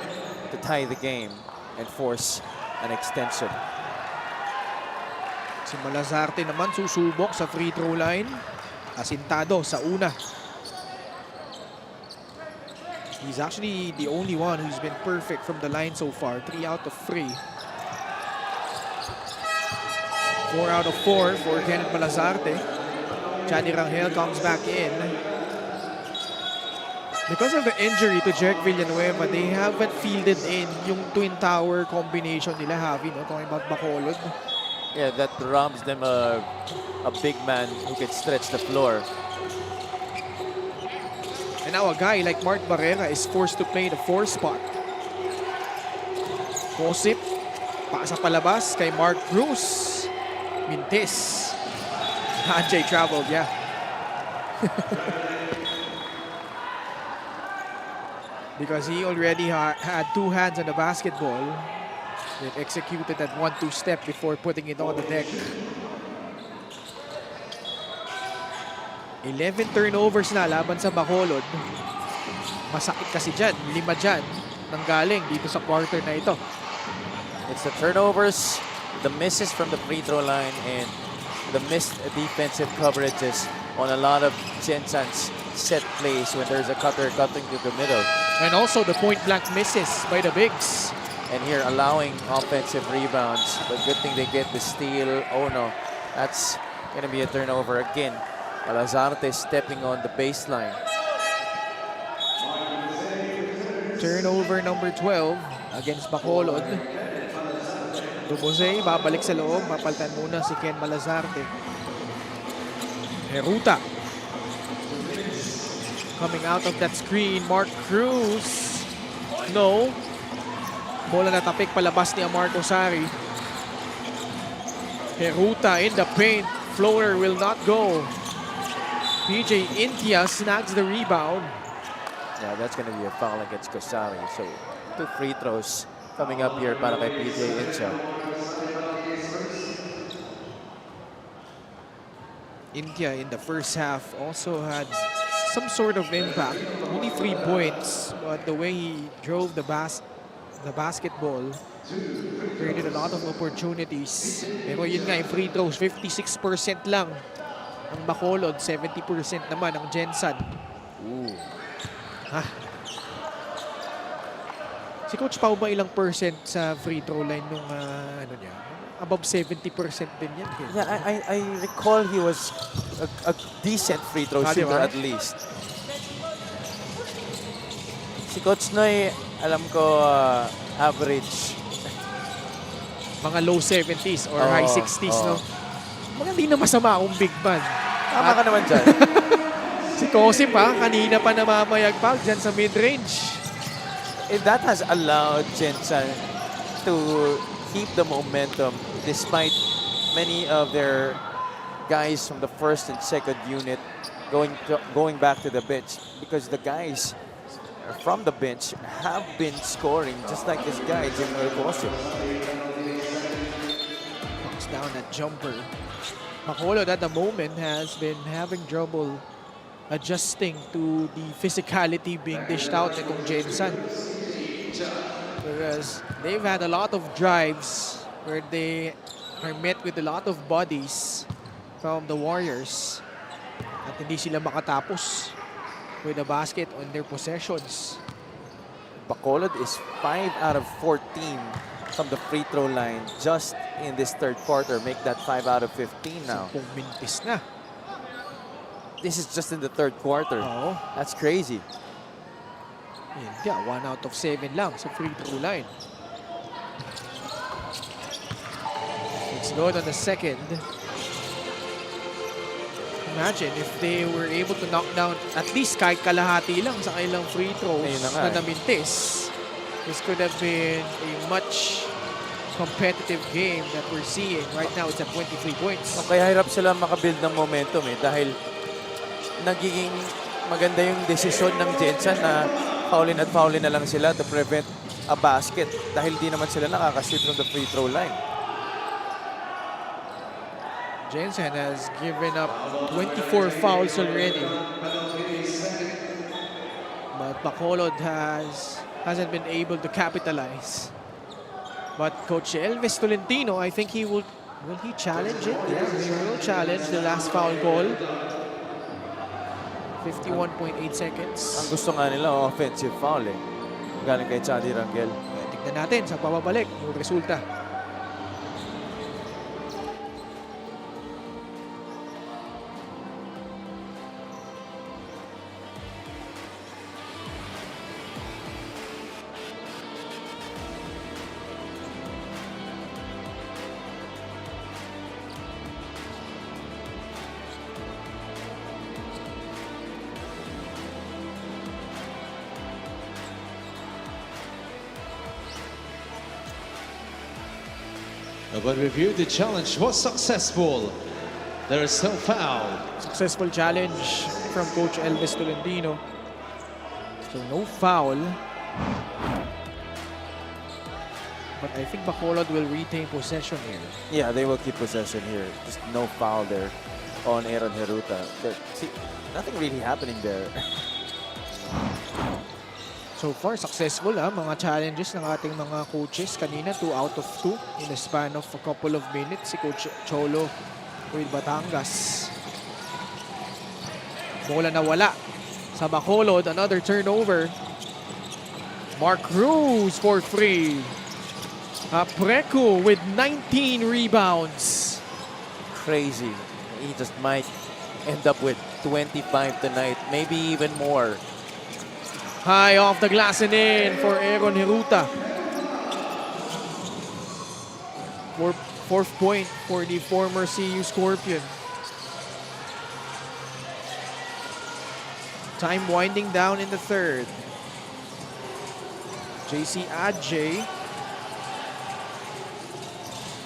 to tie the game and force an extension. Si Malazarte naman susubok sa free throw line. Asintado sa una. He's actually the only one who's been perfect from the line so far. 3 out of 3. 4 out of 4 for Kenneth Malazarte. Chani Rangel comes back in. Because of the injury to Jeric Villanueva, they haven't fielded in yung twin tower combination nila, Javi, no? Talking about Bacolod. Yeah, that robs them a big man who can stretch the floor. And now a guy like Mark Barrera is forced to play the 4 spot. Kosip, pasa palabas kay Mark Cruz. Mintes. Hanjay traveled, yeah. Because he already had 2 hands on the basketball. They've executed that 1-2 step before putting it on the deck. 11 turnovers na laban sa Bacolod. Masakit kasi dyan. 5 dyan nanggaling dito sa quarter na ito. It's the turnovers, the misses from the free throw line, and the missed defensive coverages on a lot of Gensan's set plays when there's a cutter cutting to the middle. And also the point-blank misses by the bigs. And here allowing offensive rebounds. But good thing they get the steal. Oh no, that's going to be a turnover again. Malazarte stepping on the baseline. Turnover number 12 against Bacolod. Dubose, babalik sa loob. Papalitan muna si Ken Malazarte. Heruta. Coming out of that screen, Mark Cruz. No. Bola na tapik palabas ni Amarco Sari. Heruta in the paint. Floater will not go. PJ Intia snags the rebound. Yeah, that's going to be a foul against Kosari. So, 2 free throws coming up here para kay PJ Incha. India in the first half also had some sort of impact. Only 3 points, but the way he drove the basketball created a lot of opportunities. Pero yun nga, yung free throws, 56% lang ang Bacolod, 70% naman ang Gensan. Ooh. Ha? Si Coach Pau ba ilang percent sa free throw line nung ano niya? Above 70% din yan. Yeah, I recall he was a decent free throw shooter diba? at least. Si Coach Noy, alam ko average. Mga low 70s or high 60s, no? Mga hindi na masama akong big man. Tama ka naman dyan. Si Kosip kanina pa namamayagpag dyan sa mid-range. And that has allowed Gensan to keep the momentum despite many of their guys from the first and second unit going back to the bench, because the guys from the bench have been scoring just like this guy, Jimmy Kosip. Knocks down that jumper. Bacolod at the moment has been having trouble adjusting to the physicality being dished out itong Gensan. Whereas they've had a lot of drives where they are met with a lot of bodies from the Warriors at hindi sila makatapos with a basket on their possessions. Bacolod is 5 out of 14 from the free throw line just in this third quarter. Make that 5 out of 15 now. 10 mintis na. This is just in the third quarter. Oo. That's crazy. India, 1 out of 7 lang sa free throw line. It's good on the second. Imagine if they were able to knock down at least kahit kalahati lang sa kanilang free throws na namintis. This could have been a much competitive game that we're seeing. Right now, it's at 23 points. Kaya hirap sila makabuild ng momentum dahil nagiging maganda yung desisyon ng Gensan na foulin na lang sila to prevent a basket dahil di naman sila nakaka-shoot from the free throw line. Gensan has given up 24 fouls already. But Bacolod hasn't been able to capitalize. But Coach Elvis Tolentino, I think will he challenge it? Yeah, he will challenge the last foul goal. 51.8 seconds. Ang gusto nga nila, offensive foul galing kay Chadi Rangel. Tignan natin sa pababalik yung resulta. But review, the challenge was successful. There is no foul. Successful challenge from Coach Elvis Tolentino. So no foul. But I think Bacolod will retain possession here. Yeah, they will keep possession here. Just no foul there on Aaron Heruta. But see, nothing really happening there. So far, successful mga challenges ng ating mga coaches. Kanina, 2 out of 2 in the span of a couple of minutes. Si Coach Cholo with Batangas. Bola na wala sa Bacolod, another turnover. Mark Cruz for free. Apreku with 19 rebounds. Crazy. He just might end up with 25 tonight, maybe even more. High off the glass and in for Aaron Hiruta. Fourth point for the former CU Scorpion. Time winding down in the third. JC Adjei.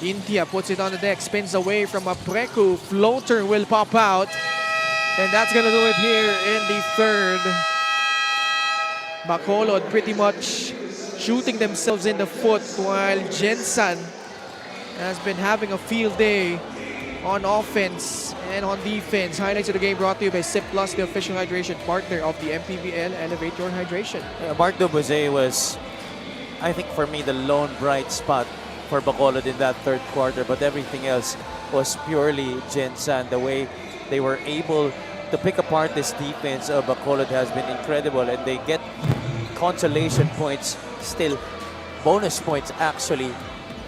Intia puts it on the deck, spins away from Apreku. Floater will pop out. And that's gonna do it here in the third. Bacolod pretty much shooting themselves in the foot while Gensan has been having a field day on offense and on defense. Highlights of the game brought to you by Sip Plus, the official hydration partner of the MPBL. Elevate your hydration. Mark Dubois was, I think for me, the lone bright spot for Bacolod in that third quarter, but everything else was purely Gensan. The way they were able to pick apart this defense of Bacolod has been incredible, and they get consolation points, still bonus points actually,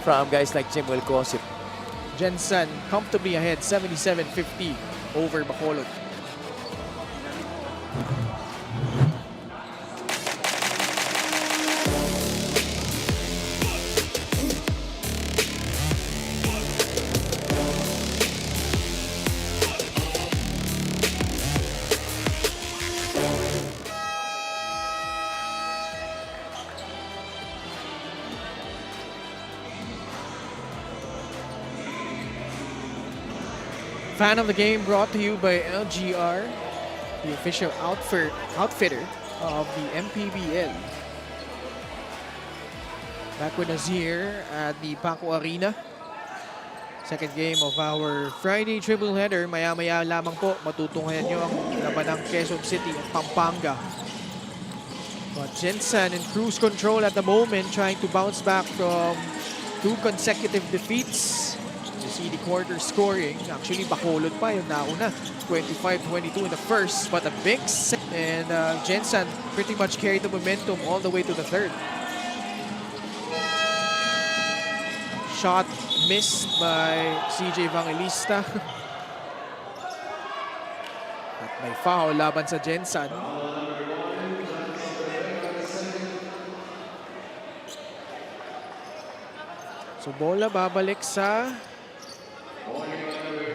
from guys like Jim Wilcosip. Gensan comfortably ahead, 77-50 over Bacolod. Fan of the game brought to you by LGR, the official outfitter of the MPBL. Back with us here at the Paco Arena. Second game of our Friday triple header. Maya-maya lamang po matutunghayan nyo ang laban ng Quezon City at Pampanga. But Gensan in cruise control at the moment, trying to bounce back from 2 consecutive defeats. You see the quarter scoring. Actually, Bacolod pa yung nauna. 25-22 in the first, but a big set. And Gensan pretty much carried the momentum all the way to the third. Shot missed by CJ Evangelista. At may foul laban sa Gensan. So bola babalik sa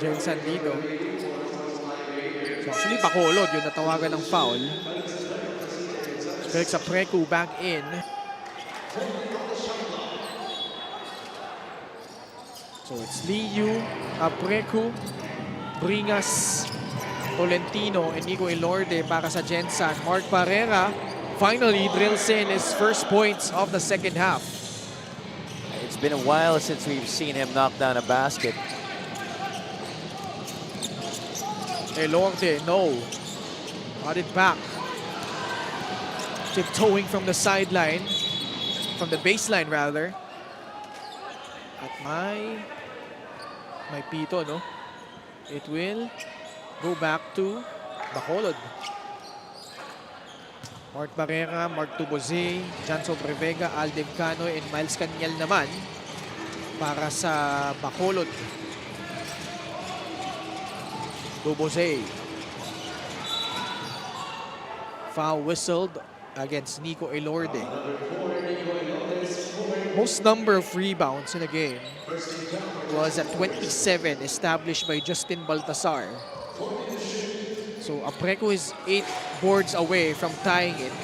Gensan dito. So actually Bacolod yung natawagan ng foul. Felix Apreku back in. So it's Liu, Apreku, Bringas, Tolentino, and Nico Elorde para sa Gensan. Mark Barrera finally drills in his first points of the second half. It's been a while since we've seen him knock down a basket. Elorde, no. Got it back. Tiptoeing from the sideline. From the baseline, rather. At may pito, no? It will go back to Bacolod. Mark Barrera, Mark Tubose, Janso Brevega, Alden Cano, and Miles Canyal naman para sa Bacolod. Tubose. Foul whistled against Nico Elorde. Most number of rebounds in a game was at 27, established by Justin Baltasar. So Apreku is 8 boards away from tying it.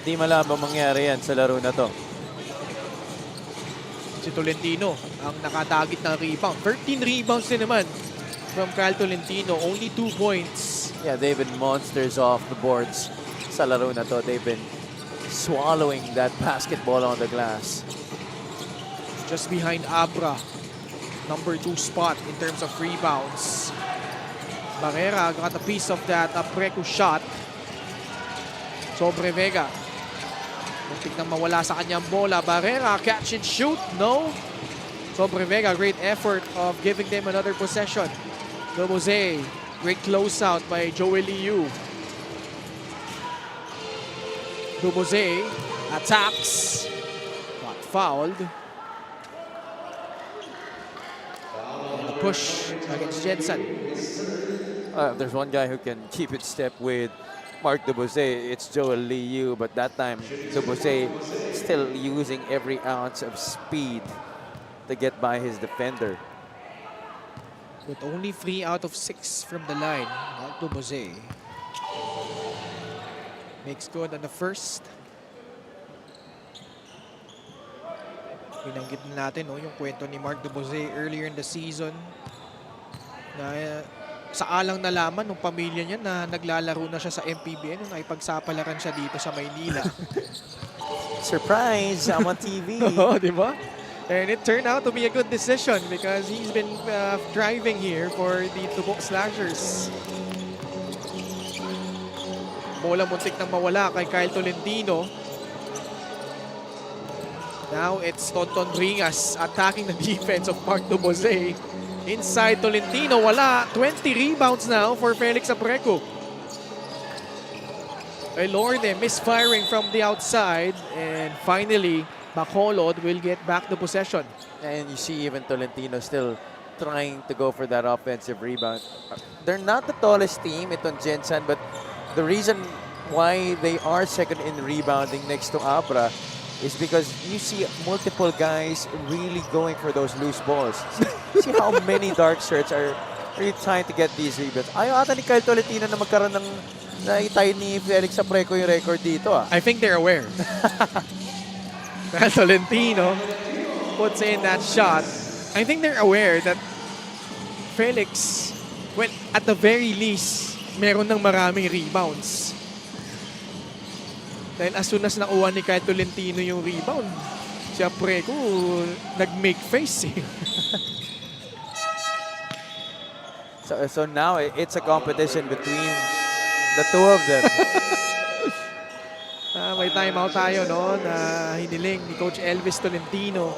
Di malabang mangyari yan sa laro na to. Si Tolentino ang nakatagit ng rebound. 13 rebounds din naman from Kyle Tolentino, only 2 points. Yeah, they've been monsters off the boards sa laro na to. They've been swallowing that basketball on the glass. Just behind Abra, number 2 spot in terms of rebounds. Barrera got a piece of that Apreku shot. Sobre Vega. Muntik nang mawala sa kanyang bola. Barrera, catch and shoot. No. Sobre Vega, great effort of giving them another possession. Lobose, great closeout by Joey Liu. Dubose attacks. Got fouled. And a push against Gensan. If there's one guy who can keep it step with Mark Dubose, it's Joel Liu. But that time, Dubose still using every ounce of speed to get by his defender. With only 3 out of 6 from the line, Mark Dubose makes good on the first. Binanggit na natin yung kwento ni Mark Dubose earlier in the season na sa alang nalaman ng pamilya niya na naglalaro na siya sa MPBL nung nakipagsapalaran siya dito sa Maynila. Surprise! I'm on TV. Oo, di ba? And it turned out to be a good decision because he's been driving here for the Tubok Slashers. Bola muntik nang mawala kay Kyle Tolentino. Now it's Tonton Ringas attacking the defense of Mark Dubose. Inside Tolentino, wala. 20 rebounds now for Felix Apreco. Elorde misfiring from the outside. And finally, Bacolod will get back the possession. And you see even Tolentino still trying to go for that offensive rebound. They're not the tallest team, itong Gensan, but the reason why they are second in rebounding next to Abra is because you see multiple guys really going for those loose balls. See how many dark shirts are really trying to get these rebounds. Ayaw ata ni Kyle Tolentino na magkaroon ng naitay ni Felix Apreco yung record dito. I think they're aware. Tolentino puts in that shot. I think they're aware that Felix, well, at the very least, meron ng maraming rebounds. Dahil as soon as nakuha ni Kyle Tolentino yung rebound, si Apreco nag-make face eh. So now it's a competition between the two of them. May timeout tayo no, na hiniling ni Coach Elvis Tolentino.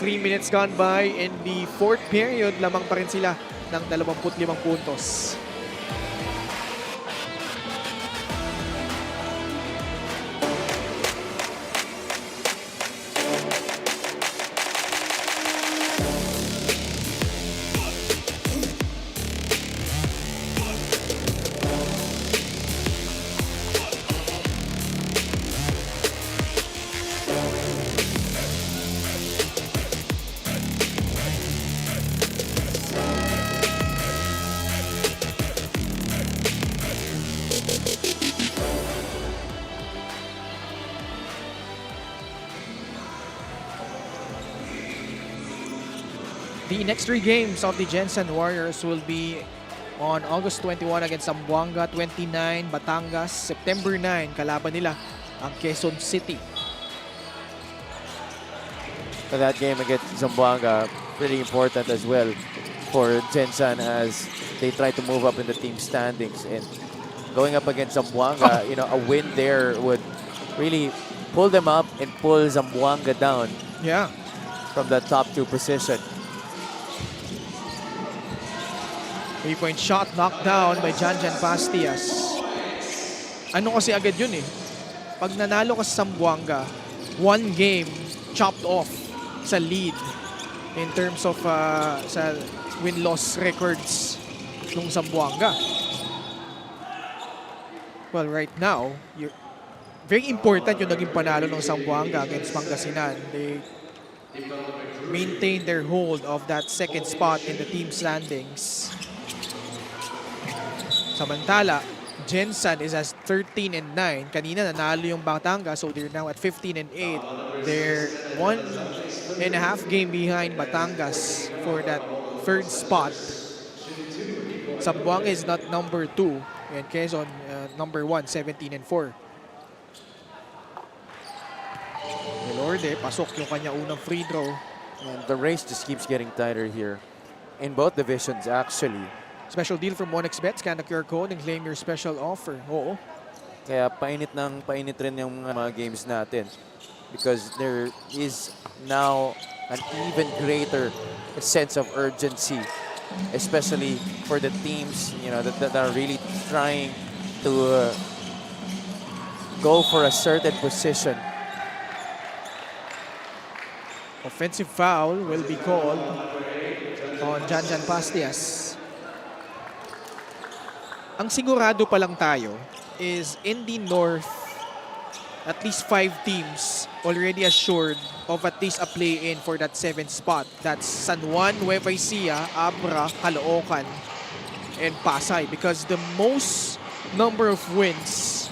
3 minutes gone by in the fourth period. Lamang pa rin sila ng 25 puntos. The next 3 games of the Gensan Warriors will be on August 21 against Zamboanga, 29 Batangas, September 9 kalaban nila ang Quezon City. So that game against Zamboanga, pretty important as well for Gensan as they try to move up in the team standings. And going up against Zamboanga, you know, a win there would really pull them up and pull Zamboanga down. Yeah. From the top 2 position. 3-point shot knocked down by Janjan Pastias. Ano kasi agad yun eh. Pag nanalo ka sa Zamboanga, 1 game chopped off sa lead in terms of sa win-loss records ng Zamboanga. Well, right now, very important yung naging panalo ng Zamboanga against Pangasinan. They maintain their hold of that second spot in the team standings. Samantala, Gensan is as 13-9. Kanina nanalo yung Batangas, so they're now at 15-8. They're 1.5 game behind Batangas for that third spot. Zamboanga is not number 2 and Quezon number 1, 17-4. Elorde, pasok yung kanya unang free throw. And the race just keeps getting tighter here. In both divisions, actually. Special deal from 1xBet. Scan the QR code and claim your special offer. Oo. Kaya painit rin yung mga games natin. Because there is now an even greater sense of urgency. Especially for the teams, you know, that are really trying to go for a certain position. Offensive foul will be called on Gensan Pastias. Ang sigurado pa lang tayo is in the North, at least 5 teams already assured of at least a play-in for that 7th spot. That's San Juan, Nueva Ecija, Abra, Caloocan, and Pasay. Because the most number of wins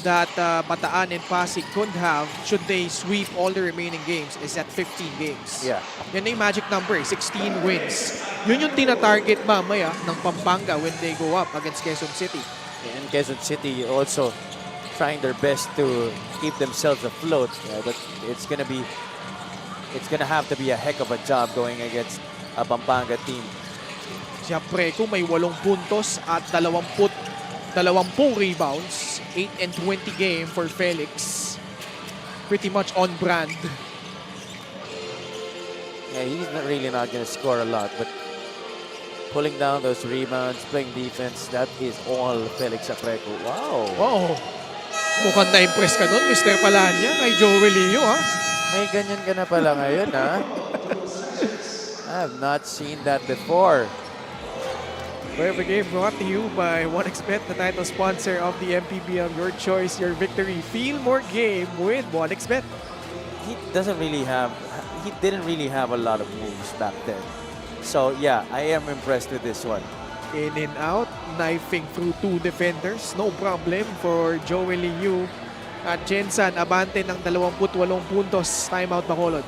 that Bataan and Pasig could have should they sweep all the remaining games is at 15 games. Yeah. Yan na yung magic number, 16 wins. Yun yung tina-target mamaya ng Pampanga when they go up against Quezon City. And Quezon City also trying their best to keep themselves afloat. But it's gonna have to be a heck of a job going against a Pampanga team. Siyempre, kung may 8 puntos at 20 rebounds, 8 and 20 game for Felix. Pretty much on brand. Yeah, he's really not gonna score a lot, but pulling down those rebounds, playing defense, that is all Felix Apreco. Wow! Wow! Mukhang na-impress ka nun, Mr. Palanya, kay Joey Leo, ha? May ganyan ka na pala ngayon, ha? I have not seen that before. Perfect game brought to you by 1xBet, the title sponsor of the MPBL. Your choice, your victory. Feel more game with 1xBet. He didn't really have a lot of moves back then. So yeah, I am impressed with this one. In and out, knifing through 2 defenders. No problem for Joey Liu. At Gensan, abante ng 28 puntos. Timeout Bacolod.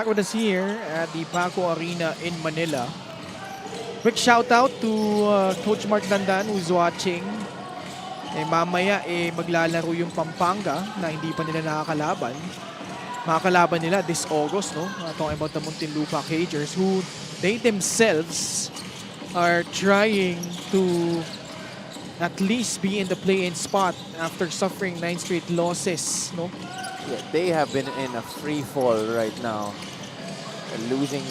Back with us here at the Paco Arena in Manila. Quick shout out to Coach Mark Dandan who's watching. Mamaya maglalaro yung Pampanga na hindi pa nila nakakalaban. Makakalaban nila this August, no? Talking about the Muntinlupa Cagers who they themselves are trying to at least be in the play-in spot after suffering 9 straight losses, no? Yeah, they have been in a free fall right now, losing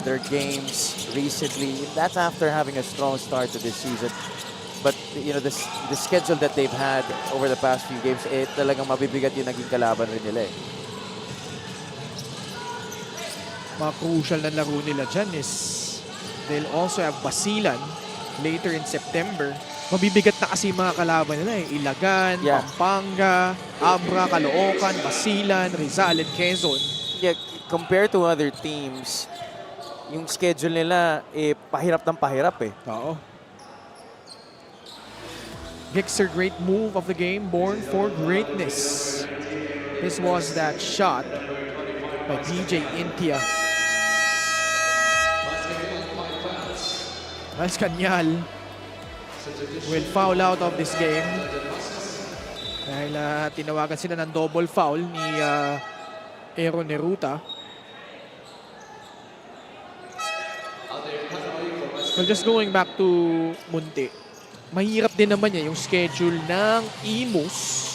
their games recently. That's after having a strong start to this season. But you know, the schedule that they've had over the past few games, talagang mabibigat yung naging kalaban rin nila. Mga crucial na laro nila dyan is they'll also have Basilan later in September. Mabibigat na kasi mga kalaban nila Ilagan, yeah, Pampanga, Abra, Caloocan, Basilan, Rizal, and Quezon. Yeah, compared to other teams, yung schedule nila pahirap ng pahirap Oo. Gixer, great move of the game, born for greatness. This was that shot by DJ Intia. Mas Kanyal will foul out of this game. Dahil tinawagan sila ng double foul ni Aaron Neruta. Well, just going back to Munti, mahirap din naman niya yung schedule ng Imus.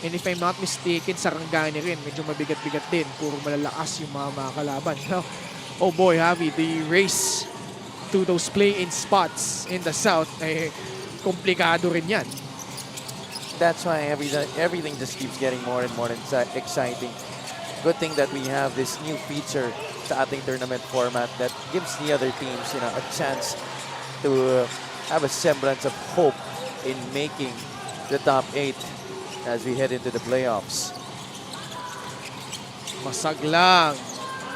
And if I'm not mistaken, Sarangani rin. Medyo mabigat-bigat din. Puro malalakas yung mga kalaban. Oh boy, Javi, the race to those play-in spots in the South, komplikado rin yan. That's why everything just keeps getting more and more exciting. Good thing that we have this new feature sa ating tournament format that gives the other teams, you know, a chance to have a semblance of hope in making the top 8 as we head into the playoffs. Masaglang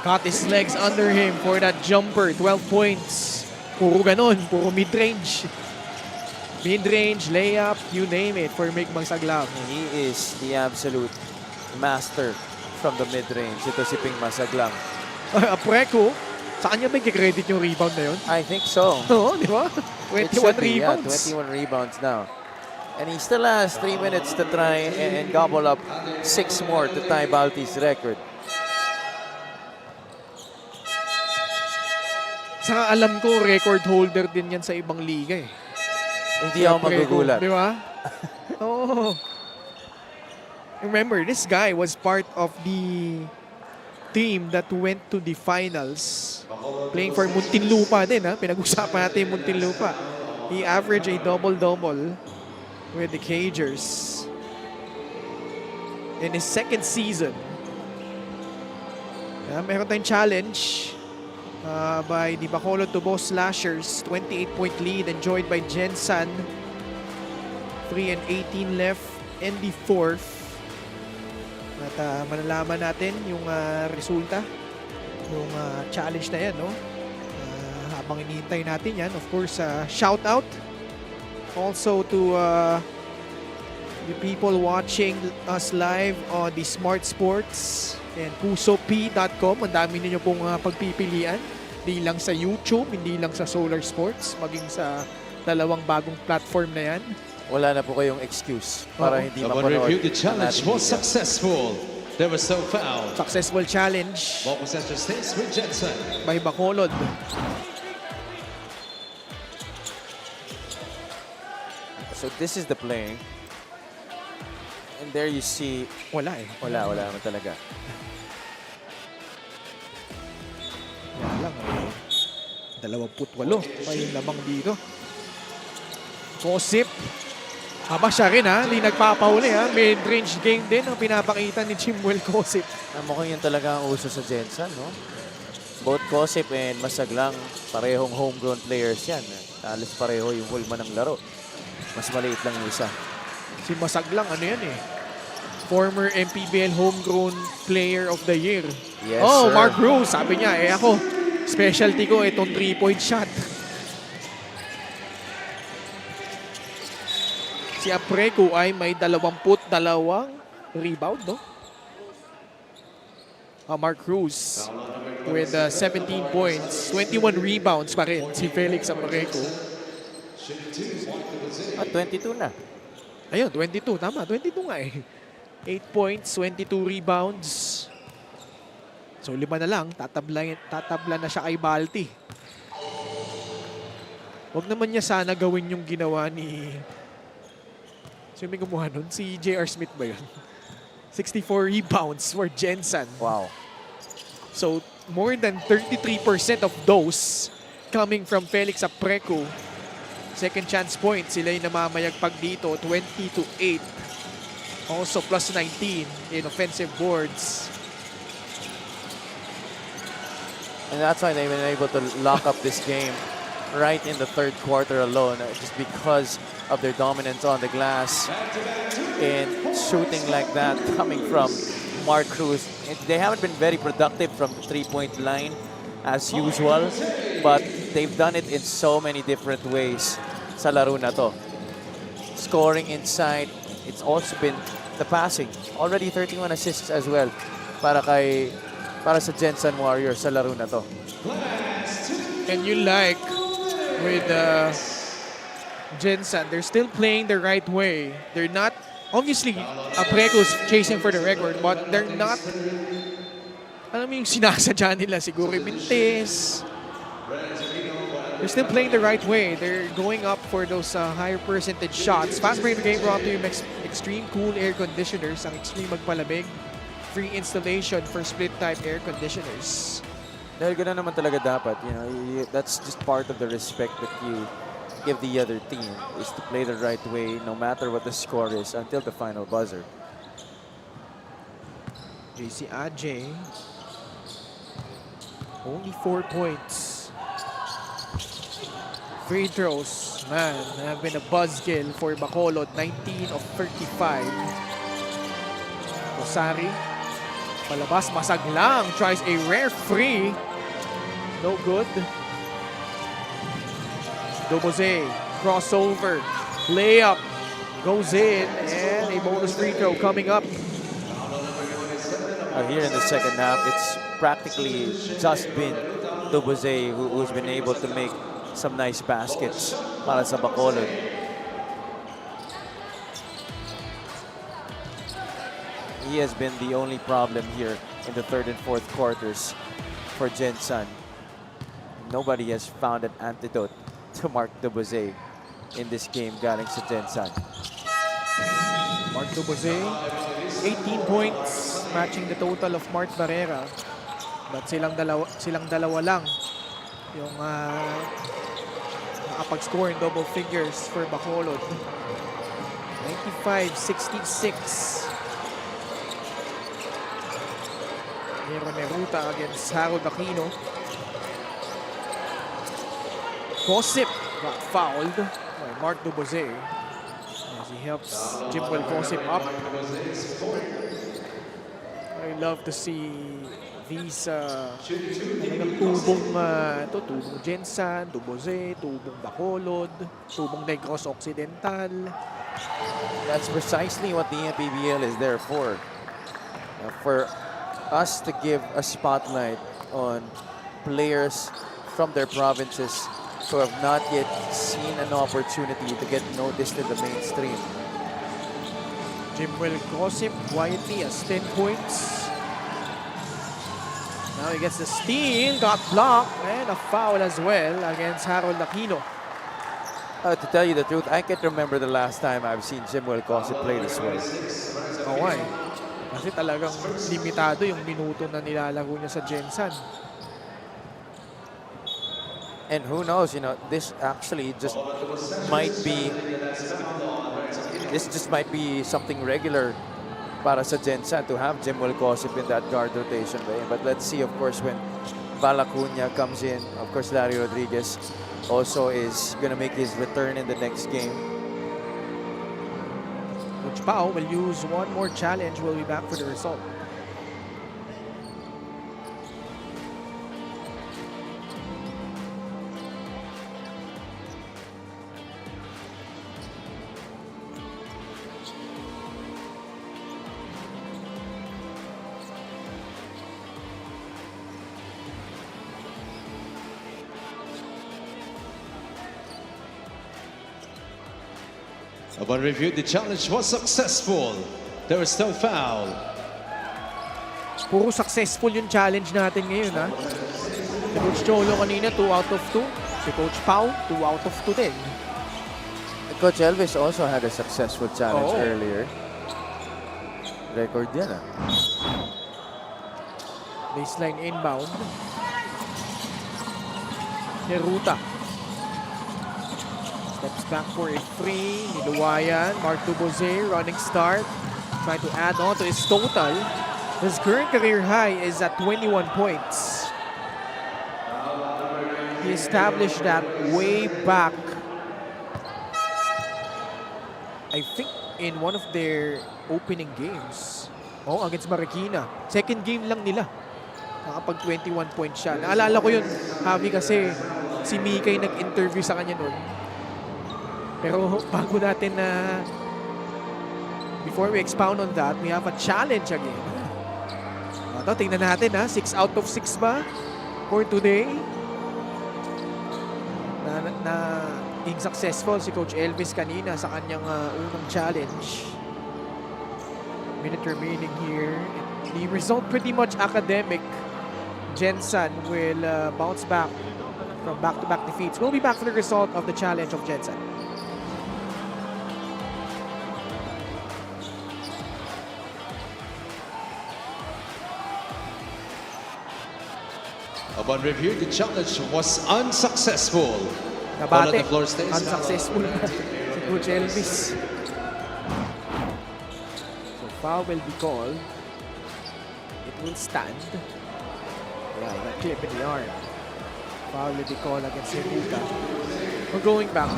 caught his legs under him for that jumper. 12 points. Puro ganon, puro mid-range. Mid-range, layup, you name it for Mick Masaglang. He is the absolute master from the mid-range. Ito si Ping Masaglang. Apreco, sa kanya ba i-credit yung rebound na yun? I think so. Oo, di ba? It 21 should be, rebounds. Yeah, 21 rebounds now. And he still has 3 minutes to try and gobble up 6 more to tie Balti's record. Saka alam ko, record holder din yan sa ibang liga eh. Hindi ako magugulat. Di ba? Oo. Remember, this guy was part of the team that went to the finals. Playing for Muntinlupa din, ha? Pinag-usapan natin yung Muntinlupa. He averaged a double-double with the Cagers in his second season. Meron tayong challenge by the Bacolod to Boss Slashers. 28-point lead enjoyed by Gensan. 3 and 18 left in the fourth. At malalaman natin yung resulta yung challenge na yan, no? Habang inihintay natin yan, of course, shout out also to the people watching us live on the Smart Sports and pusop.com. Ang dami ninyo pong pagpipilian. Hindi lang sa YouTube, hindi lang sa Solar Sports, maging sa dalawang bagong platform na yan. Wala na po kayong excuse para hindi Upon mapanood. review, the challenge ang was ating successful. There was no foul. Successful challenge Ball possession stays with Gensan. by Bacolod. So this is the play. And there you see, Wala eh. wala naman talaga. Wala lang eh. 28 pa yung lamang dito. Kosip. Aba siya rin ha, hindi nagpapauli ha. Mid-range game din ang pinapakita ni Chimwell Kosip. Mukhang yun talaga ang uso sa Gensan, no? Both Kosip and Masaglang, parehong homegrown players yan. Halos pareho yung hulma ng laro. Mas maliit lang yung isa. Si Masaglang, ano yan eh. Former MPBL Homegrown Player of the Year. Yes, Oh, sir. Mark Rose, sabi niya, ako, specialty ko itong 3-point shot. Si Apreco ay may 22 rebound, no? Mark Cruz with 17 points, 21 rebounds pa rin si Felix Apreco. 22 na. Ayun, 22. Tama, 22 nga eh. 8 points, 22 rebounds. So, 5 na lang. Tatabla na siya kay Balti. Huwag naman niya sana gawin yung ginawa ni... Sino may gumawa nun? Si J.R. Smith ba yun? 64 rebounds for Gensan. Wow. So, more than 33% of those coming from Felix Apreco. Second chance point, sila yung namamayagpag dito, 20-8. Also plus 19 in offensive boards. And that's why they've been able to lock up this game right in the third quarter alone, just because of their dominance on the glass and shooting like that coming from Mark Cruz. They haven't been very productive from the three-point line as usual, but they've done it in so many different ways sa laro na to. Scoring inside, it's also been the passing. Already 31 assists as well para sa Gensan Warriors sa laro na to. And you like with Gensan, they're still playing the right way. They're not, obviously, Apreco's chasing for the record, but they're not, alam mo yung sinasadya nila, siguro Mintes. They're still playing the right way. They're going up for those higher percentage shots. Fast break the game brought to you Extreme Cool Air Conditioners, ang Extreme Magpalamig. Free installation for split type air conditioners. Dahil gano'n naman talaga dapat, that's just part of the respect that you give the other team, is to play the right way no matter what the score is until the final buzzer. JC Ajay, only 4 points. Free throws, man, have been a buzzkill for Bacolod, 19 of 35. Rosari, palabas, Masaglang, tries a rare free. No good. Doboze, crossover, layup, goes in, and a bonus free throw coming up. Here in the second half, it's practically just been Dubuze who's been able to make some nice baskets para sa Bacolod. He has been the only problem here in the third and fourth quarters for Gensan. Nobody has found an antidote to Mark Dubuze in this game galing sa Gensan. Mark Dubuze, 18 points, matching the total of Mart Barrera. But silang dalawa lang yung nakapag-score in double figures for Bacolod. 95-66. Meruta against Harold Aquino. Gossip got fouled by Mark Dubuze as he helps Jimwell Gossip up. I love to see these talagang tubong Gensan, Dubuze, tubong Bacolod, tubong Negros Occidental. That's precisely what the MPBL is there for us to give a spotlight on players from their provinces who have not yet seen an opportunity to get noticed in the mainstream. Jimwell Gossip quietly has 10 points. Now he gets the steal, got blocked, and a foul as well against Harold Aquino. To tell you the truth, I can't remember the last time I've seen Jimwell Gossip play this way. Okay. Kasi talagang limitado yung minuto na nilalaro niya sa Gensan. And who knows, you know, this actually just might be something regular para sa Gensan to have Jimwell Gossip in that guard rotation. But let's see, of course, when Valacuña comes in, of course, Larry Rodriguez also is going to make his return in the next game. Coach Pao will use one more challenge. We'll be back for the result. Upon review, the challenge was successful. There was no foul. Puro successful yung challenge natin ngayon, ha? Si Coach Cholo kanina, 2 out of 2. Si Coach Pao, 2 out of 2 din. Coach Elvis also had a successful challenge Oo. earlier. Record yan, ah. Baseline inbound. Meruta. Steps back for a free. Niluwayan. Mark Dubuze, running start. Trying to add on to his total. His current career high is at 21 points. He established that way back, I think, in one of their opening games. Oh, against Marikina. Second game lang nila. Nakapag 21 points siya. Naalala ko yun, Javi, kasi si Mikay nag-interview sa kanya noon. Pero bago natin na, before we expound on that, we have a challenge again. Ito, tingnan natin, ha. 6 out of 6 ba for today? Naging successful si Coach Elvis kanina sa kanyang unang challenge. Minute remaining here. The result pretty much academic. Gensan will bounce back from back-to-back defeats. We'll be back for the result of the challenge of Gensan. Upon review, the challenge was unsuccessful. All on Nabate, the floor stays. unsuccessful si Coach Elvis. So foul will be called. It will stand. Yeah, that clip in the arm. Foul will be called against Meruta. We're going back.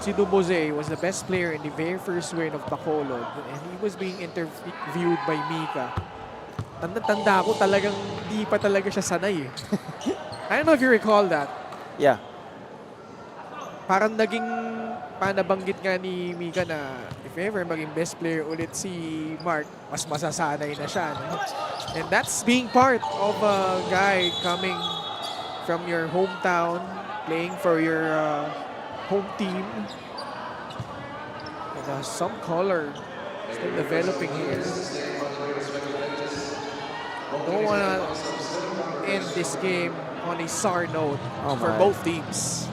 Si Dubuze was the best player in the very first win of Bacolod, and he was being interviewed by Mika. Tanda-tanda ako, talagang di pa talaga siya sanay. I don't know if you recall that. Yeah. parang naging panabanggit nga ni Mika na if ever maging best player ulit si Mark, mas masasanay na siya. No? And that's being part of a guy coming from your hometown, playing for your home team. And some color still developing here. Don't want to end this game on a sour note for both teams.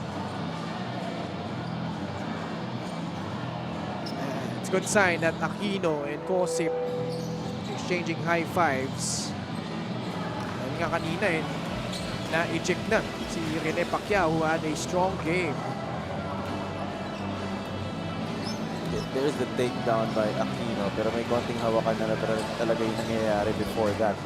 It's a good sign that Aquino and Kosip exchanging high fives. Dahil nga kanina na-eject na si Rene Pacquiao who had a strong game. There's the takedown by Aquino, pero may konting hawakan na talaga yung nangyayari before that.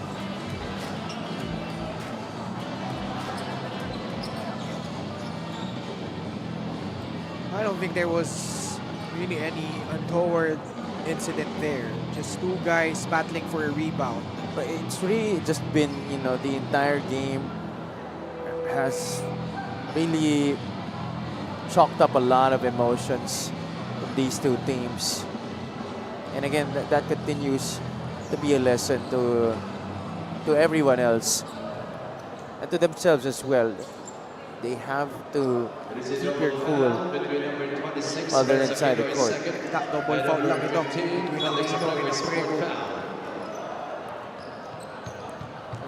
I don't think there was really any untoward incident there. Just two guys battling for a rebound. But it's really just been, the entire game has really chalked up a lot of emotions in these two teams. And again, that continues to be a lesson to everyone else and to themselves as well. They have to keep your cool while they're inside the court. Double foul lang ito between Aquino and Prego.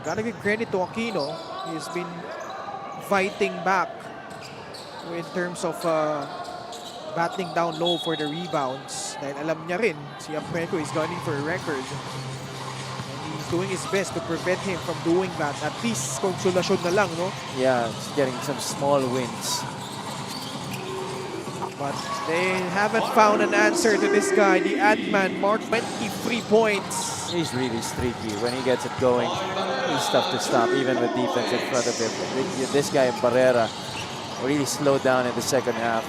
Gotta give credit to Aquino. He's been fighting back in terms of battling down low for the rebounds. Dahil alam niya rin, si Prego is gunning for a record. And he's doing his best to prevent him from doing that. At least, konsolasyon na lang, no? Yeah, it's getting some small wins. But they haven't found an answer to this guy, the Ant-Man, Mark, 23 points. He's really streaky. When he gets it going, he's tough to stop, even with defense in front of him. This guy, Barrera, really slowed down in the second half.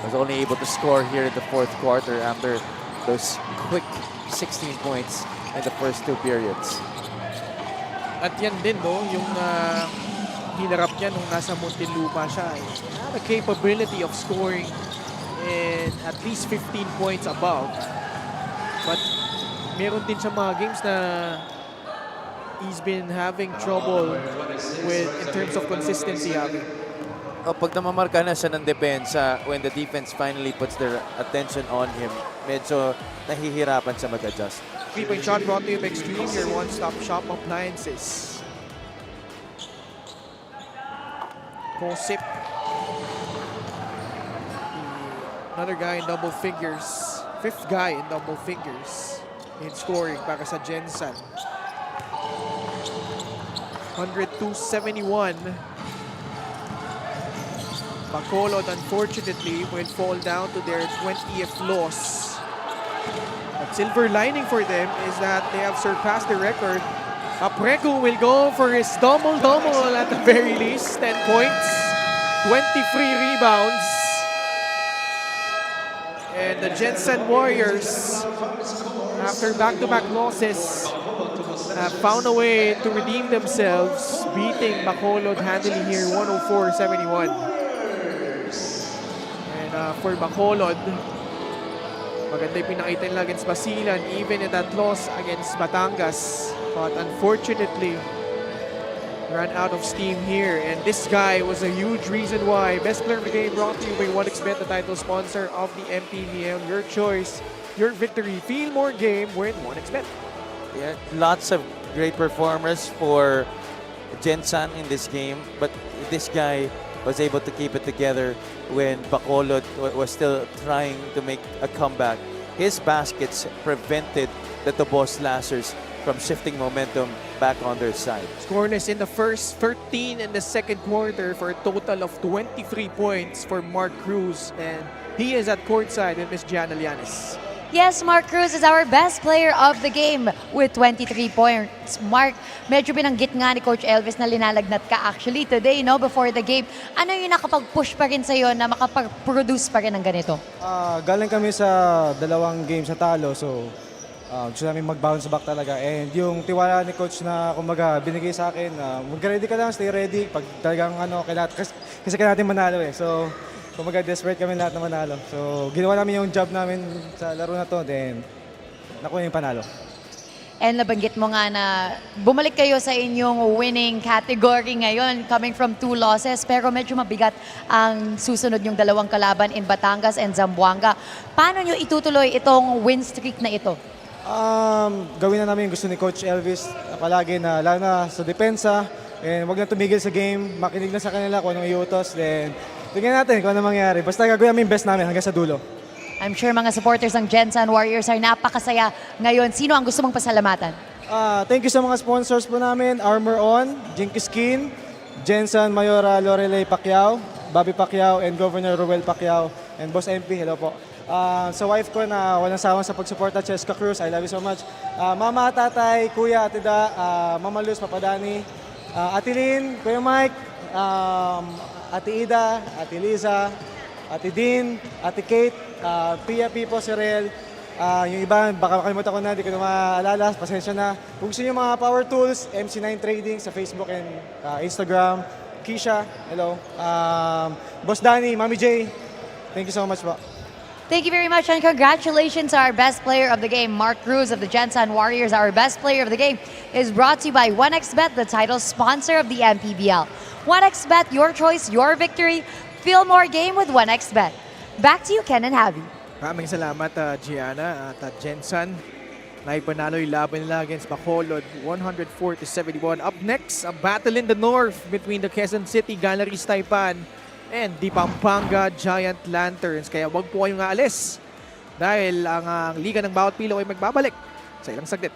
Was only able to score here in the fourth quarter after those quick 16 points in the first two periods. At yan din, no, yung hinarap niya nung nasa Muntinlupa siya. He had a capability of scoring in at least 15 points above. But meron din siya mga games na he's been having trouble with in terms of consistency. Pag namamarka na siya ng depensa, when the defense finally puts their attention on him, medyo nahihirapan siya mag-adjust. 3-point shot brought to you by Extreme, your one-stop shop appliances. Kosip. Another guy in double figures. Fifth guy in double figures in scoring para sa Gensan. 102-71. Bacolod, unfortunately, will fall down to their 20th loss. But silver lining for them is that they have surpassed the record. Prego will go for his double-double at the very least. 10 points, 23 rebounds. And the Gensan Warriors, after back-to-back losses, have found a way to redeem themselves, beating Bacolod handily here, 104-71. For Bacolod, maganda yung pinakita nila against Basilan, even in that loss against Batangas. But unfortunately, ran out of steam here. And this guy was a huge reason why. Best player of the game brought to you by 1xBet, the title sponsor of the MPBL. Your choice, your victory. Feel more game with 1xBet. Yeah, lots of great performers for Gensan in this game, but this guy was able to keep it together when Bacolod was still trying to make a comeback. His baskets prevented the Tobos Lashers from shifting momentum back on their side. Scoreless in the first, 13 in the second quarter for a total of 23 points for Mark Cruz. And he is at courtside with Miss Gianna Llanes. Yes, Mark Cruz is our best player of the game with 23 points. Mark, medyo binanggit nga ni Coach Elvis na linalagnat ka actually today, no, before the game. Ano yung nakapag-push pa rin sa'yo na makapag-produce pa rin ng ganito? Galing kami sa dalawang game sa talo, so gusto namin mag-bounce back talaga. And yung tiwala ni Coach na kumbaga binigay sa akin, mag-ready ka lang, stay ready. Pag talagang kasi kailangan natin manalo eh. So Kumaga desperate kami lahat na manalo. So ginawa namin yung job namin sa laro na to, then nakuha yung panalo. And nabanggit mo nga na bumalik kayo sa inyong winning category ngayon, coming from 2 losses, pero medyo mabigat ang susunod yung dalawang kalaban in Batangas and Zamboanga. Paano nyo itutuloy itong win streak na ito? Gawin na namin yung gusto ni Coach Elvis palagi na lalo na sa depensa, and wag na tumigil sa game, makinig na sa kanila kung anong iutos, then tingnan natin kung ano mangyayari. Basta gagawin namin yung best namin hanggang sa dulo. I'm sure mga supporters ng Gensan Warriors ay napakasaya ngayon. Sino ang gusto mong pasalamatan? Thank you sa mga sponsors po namin, Armor On, Jinky Skin, Gensan, Mayora, Lorelei Pacquiao, Bobby Pacquiao, and Governor Ruel Pacquiao, and Boss MP, hello po. Sa wife ko na walang sawang sa pagsuporta, Cheska Cruz, I love you so much. Mama, tatay, kuya, ate Da, Mama Luz, Papa Dani, Ate Lynn, Kuya Mike, Ate Ida, Ate Liza, Ate Dean, Ate Kate, Pia Pipo, Sirel, yung iba, baka makalimutan ko na, di ko na maalala, pasensya na. Kung gusto nyo mga power tools, MC9 Trading sa Facebook and Instagram. Keisha, hello. Boss Danny, Mami J, thank you so much po. Thank you very much and congratulations to our best player of the game, Mark Cruz of the Gensan Warriors. Our best player of the game is brought to you by 1xBet, the title sponsor of the MPBL. 1xBet, your choice, your victory. Feel more game with 1xBet. Back to you, Ken and Javi. Maraming salamat, Gianna at Gensan. Naipanalo yung laban nila against Bacolod, 104-71. Up next, a battle in the north between the Quezon City Galleries Taipan and the Pampanga Giant Lanterns. Kaya wag po kayong aalis dahil ang Liga ng Bawat Pilok ay magbabalik sa ilang saglit.